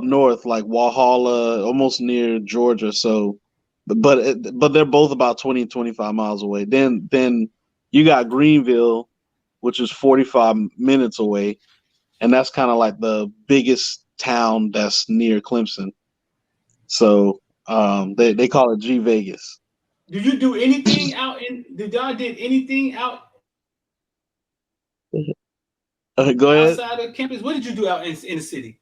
north, like Walhalla, almost near Georgia. So, but they're both about 20-25 miles away. Then you got Greenville, which is 45 minutes away, and that's kind of like the biggest town that's near Clemson. So they call it G Vegas. Did you do anything out in? Did y'all did anything out Go ahead. outside of campus? What did you do out in the city?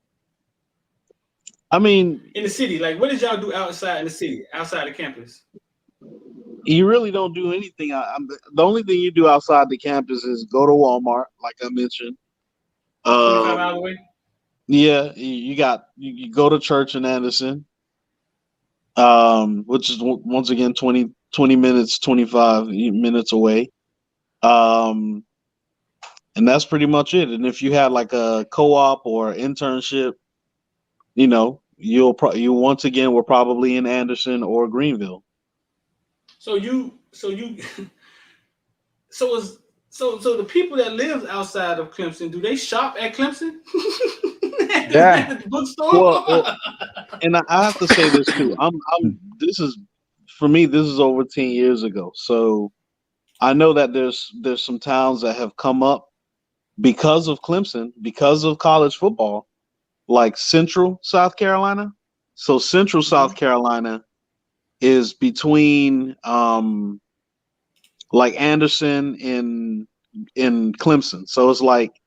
I mean, in the city, like what did y'all do outside in the city, outside of campus? You really don't do anything. The only thing you do outside the campus is go to Walmart, like I mentioned. 25 miles away. Yeah, you go to church in Anderson, which is once again 20 minutes, 25 minutes away. And that's pretty much it. And if you had like a co-op or internship, you once again were probably in Anderson or Greenville. So the people that live outside of Clemson, do they shop at Clemson? Yeah. At the bookstore? Well, and I have to say this too. This is over 10 years ago. So I know that there's some towns that have come up because of Clemson, because of college football, like Central South Carolina. So Central South Carolina is between like Anderson in Clemson. So it's like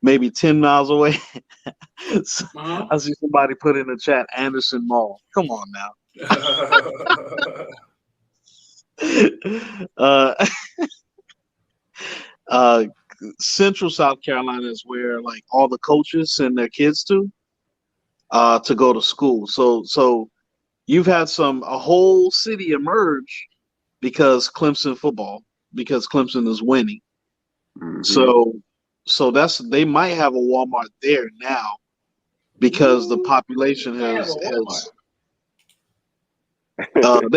maybe 10 miles away. So I see somebody put in the chat Anderson Mall. Come on now. Central South Carolina is where like all the coaches send their kids to go to school. So you've had a whole city emerge because Clemson is winning. Mm-hmm. So they might have a Walmart there now because the population they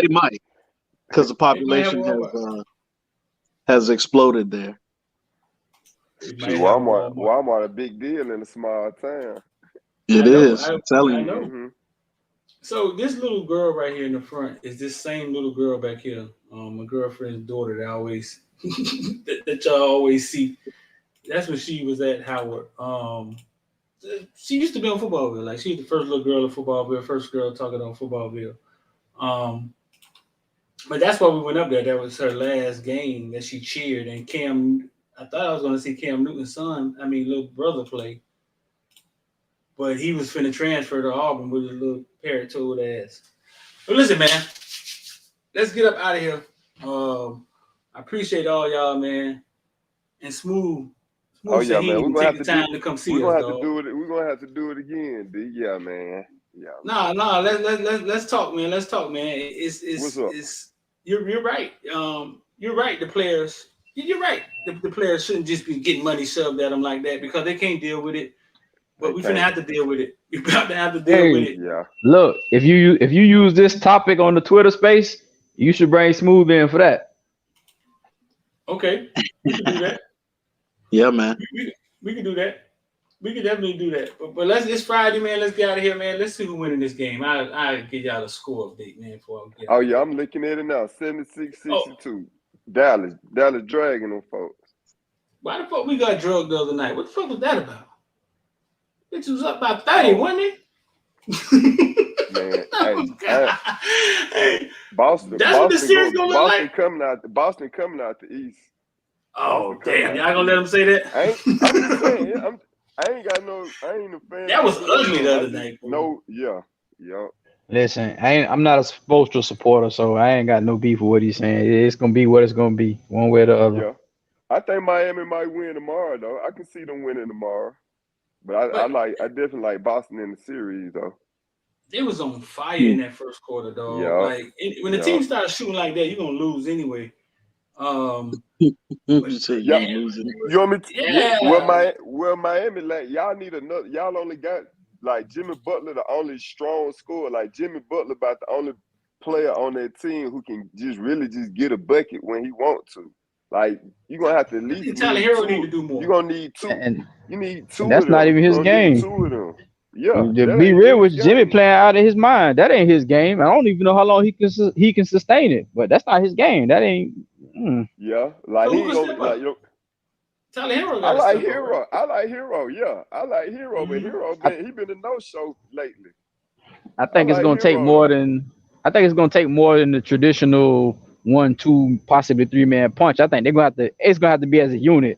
might, because the population has exploded there. Shoot, Walmart a big deal in a small town. It is. I'm telling you. Mm-hmm. So this little girl right here in the front is this same little girl back here. My girlfriend's daughter that I always that y'all always see. That's when she was at Howard. She used to be on Footballville. Like she's the first little girl at Footballville, first girl talking on Footballville. But that's why we went up there. That was her last game that she cheered. And I thought I was going to see Cam Newton's little brother play. But he was finna transfer to Auburn with his little parrot-toed ass. But listen, man, let's get up out of here. I appreciate all y'all, man. And Smooth Oh yeah, man. We're gonna have to time to come see us. We're gonna have to do it again, D. Yeah, man. Yeah. No. Let's talk, man. Let's talk, man. What's up? You're right. You're right. The players. You're right. The players shouldn't just be getting money shoved at them like that because they can't deal with it. But we're gonna have to deal with it. You're about to have to deal with it. Yeah. Look, if you use this topic on the Twitter space, you should bring Smooth in for that. Okay, we can do that. Yeah, man. We can do that. We can definitely do that. But it's Friday, man. Let's get out of here, man. Let's see who's winning this game. I'll give y'all a score update, man. Oh yeah, I'm looking at it now. 76-62. Dallas dragging them folks. Why the fuck we got drugged the other night? What the fuck was that about? Bitch was up by 30, wasn't it? Man, hey, Boston. That's what the series gonna look like. Boston coming out the East. Oh damn! Y'all gonna let them say that? I'm just saying. I ain't a fan. That was ugly the other night. No, yeah. Listen, I'm not a Spoelstra supporter, so I ain't got no beef with what he's saying. It's gonna be what it's gonna be, one way or the other. Yeah, I think Miami might win tomorrow, though. I can see them winning tomorrow. But I definitely like Boston in the series, though. They was on fire in that first quarter, dog. Yeah. Like when the team starts shooting like that, you're gonna lose anyway. You say you Yeah. gonna lose it. You want me to, Yeah. Well, Miami, like y'all need another. Y'all only got like Jimmy Butler, the only strong scorer. Like Jimmy Butler, about the only player on that team who can just really just get a bucket when he want to. Like you're gonna have to at least Tyler Hero need to do more. You're gonna need two. And You need two. that's of them. not even his You're gonna need game. two of them. Yeah. To that be ain't real with Jimmy's Jimmy game. playing out of his mind, that ain't his game. I don't even know how long he can sustain it, but that's not his game. That ain't. Yeah, like So he who ain't can gonna step like up? you. Tyler Hero I got to like step up. Hero. Right? I like Hero. Yeah, I like Hero, but Hero he been a no show lately. I think it's like gonna take Hero, more though. than. I think it's gonna take more than the traditional 1-2, possibly 3-man punch. I think they're gonna have to. It's gonna have to be as a unit.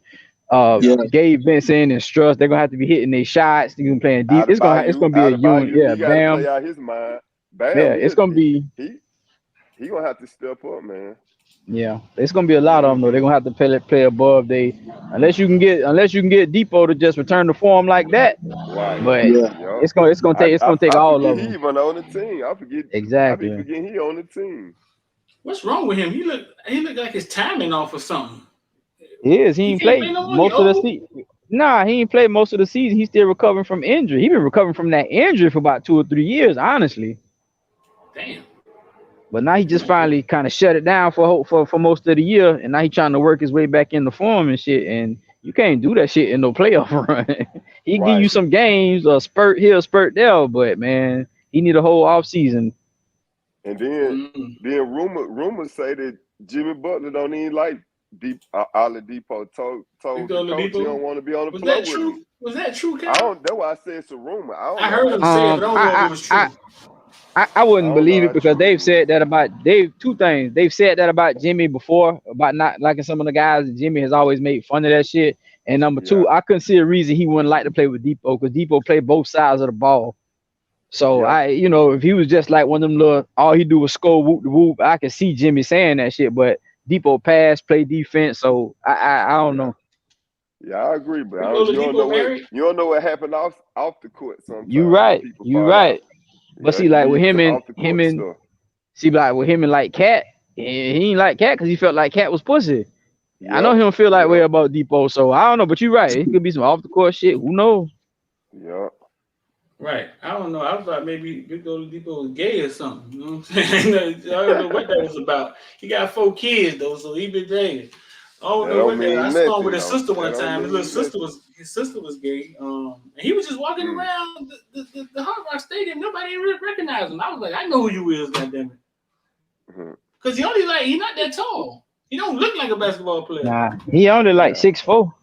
Yeah. Gabe Vincent and Struss, they're gonna have to be hitting their shots. They're gonna playing deep. It's gonna be a unit. Yeah, He got to Bam. play out his mind. Bam. Yeah, it's gonna be. He gonna have to step up, man. Yeah, it's gonna be a lot of them though. They're gonna have to play above they, unless you can get Depot to just return to form like that. Right. But Yeah. it's gonna take I all forget of he them. even on the team. I be Exactly. forgetting he on the team. What's wrong with him? He look like his timing off or something. He ain't He can't played play no more. most of the season. Nah, he ain't played most of the season. He's still recovering from injury. He been recovering from that injury for about 2 or 3 years, honestly. Damn. But now he just finally kind of shut it down for most of the year, and now he trying to work his way back into form and shit. And you can't do that shit in no playoff run. He give you some games, a spurt here, a spurt there, but man, he need a whole off season. And then rumors say that Jimmy Butler don't even like Oladipo. Told the coach he don't want to be on the floor with him. Was that true, Cal? That's why I said it's a rumor. I heard him say it, but I don't know if it was true. I wouldn't believe it because they've said that about two things. They've said that about Jimmy before, about not liking some of the guys. Jimmy has always made fun of that shit. And number two, I couldn't see a reason he wouldn't like to play with Depot because Depot played both sides of the ball. So if he was just like one of them little, all he do was score whoop the whoop, I could see Jimmy saying that shit. But Depot pass, play defense, so I don't know. Yeah, I agree, but you don't know what happened off the court sometimes. You right. But see, like with him and like Cat, he ain't like Cat because he felt like Cat was pussy. I know he don't feel that way about Depot, so I don't know. But you're right. It could be some off the court shit. Who knows? Yeah. Right. I don't know. I thought maybe Big Depot was gay or something. You know what I'm saying? I don't know what that was about. He got 4 kids though, so he been dating. I don't know what that. I saw him with his sister one time. His sister was gay. And he was just walking around the Hard Rock Stadium. Nobody even really recognized him. I was like, I know who you is, goddammit. Because he not that tall. He don't look like a basketball player. Nah, he only like 6'4". All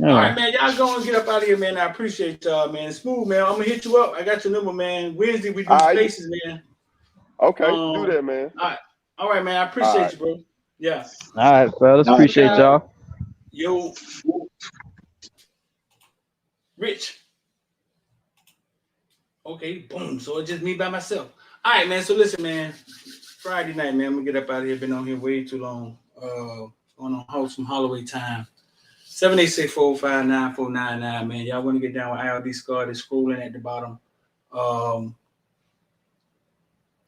right, man. Y'all go and get up out of here, man. I appreciate y'all, man. Smooth, man. I'm gonna hit you up. I got your number, man. Wednesday we do spaces, man. Okay, do that, man. All right, man. I appreciate you, bro. Yeah. All right, fellas. Appreciate y'all. Yo, Rich. Okay, boom. So it's just me by myself. All right, man. So listen, man. Friday night, man. I'm gonna get up out of here. Been on here way too long. Going on some Holloway time. 786-459-499, man. Y'all want to get down with ILD Scar? They're scrolling at the bottom.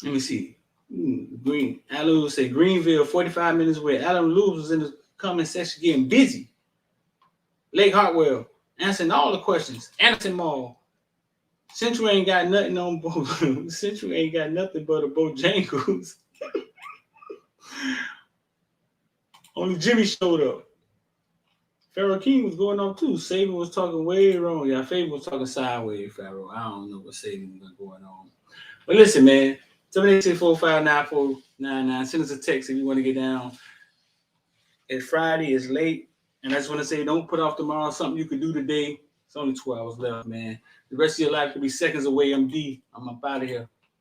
Let me see. Green. Alan say Greenville, 45 minutes away. Alan Lewis was in the comment section getting busy. Lake Hartwell answering all the questions. Anderson Mall. Central ain't got nothing on both. Central ain't got nothing but a Bojangles. Only Jimmy showed up. Pharaoh King was going on too. Saban was talking way wrong. Yeah, Fabian was talking sideways, Pharaoh. I don't know what Saban was going on. But listen, man. 786-459-499. Send us a text if you want to get down. It's Friday. It's late. And I just want to say, don't put off tomorrow. Something you could do today. It's only 2 hours left, man. The rest of your life could be seconds away. I'm D. I'm up out of here.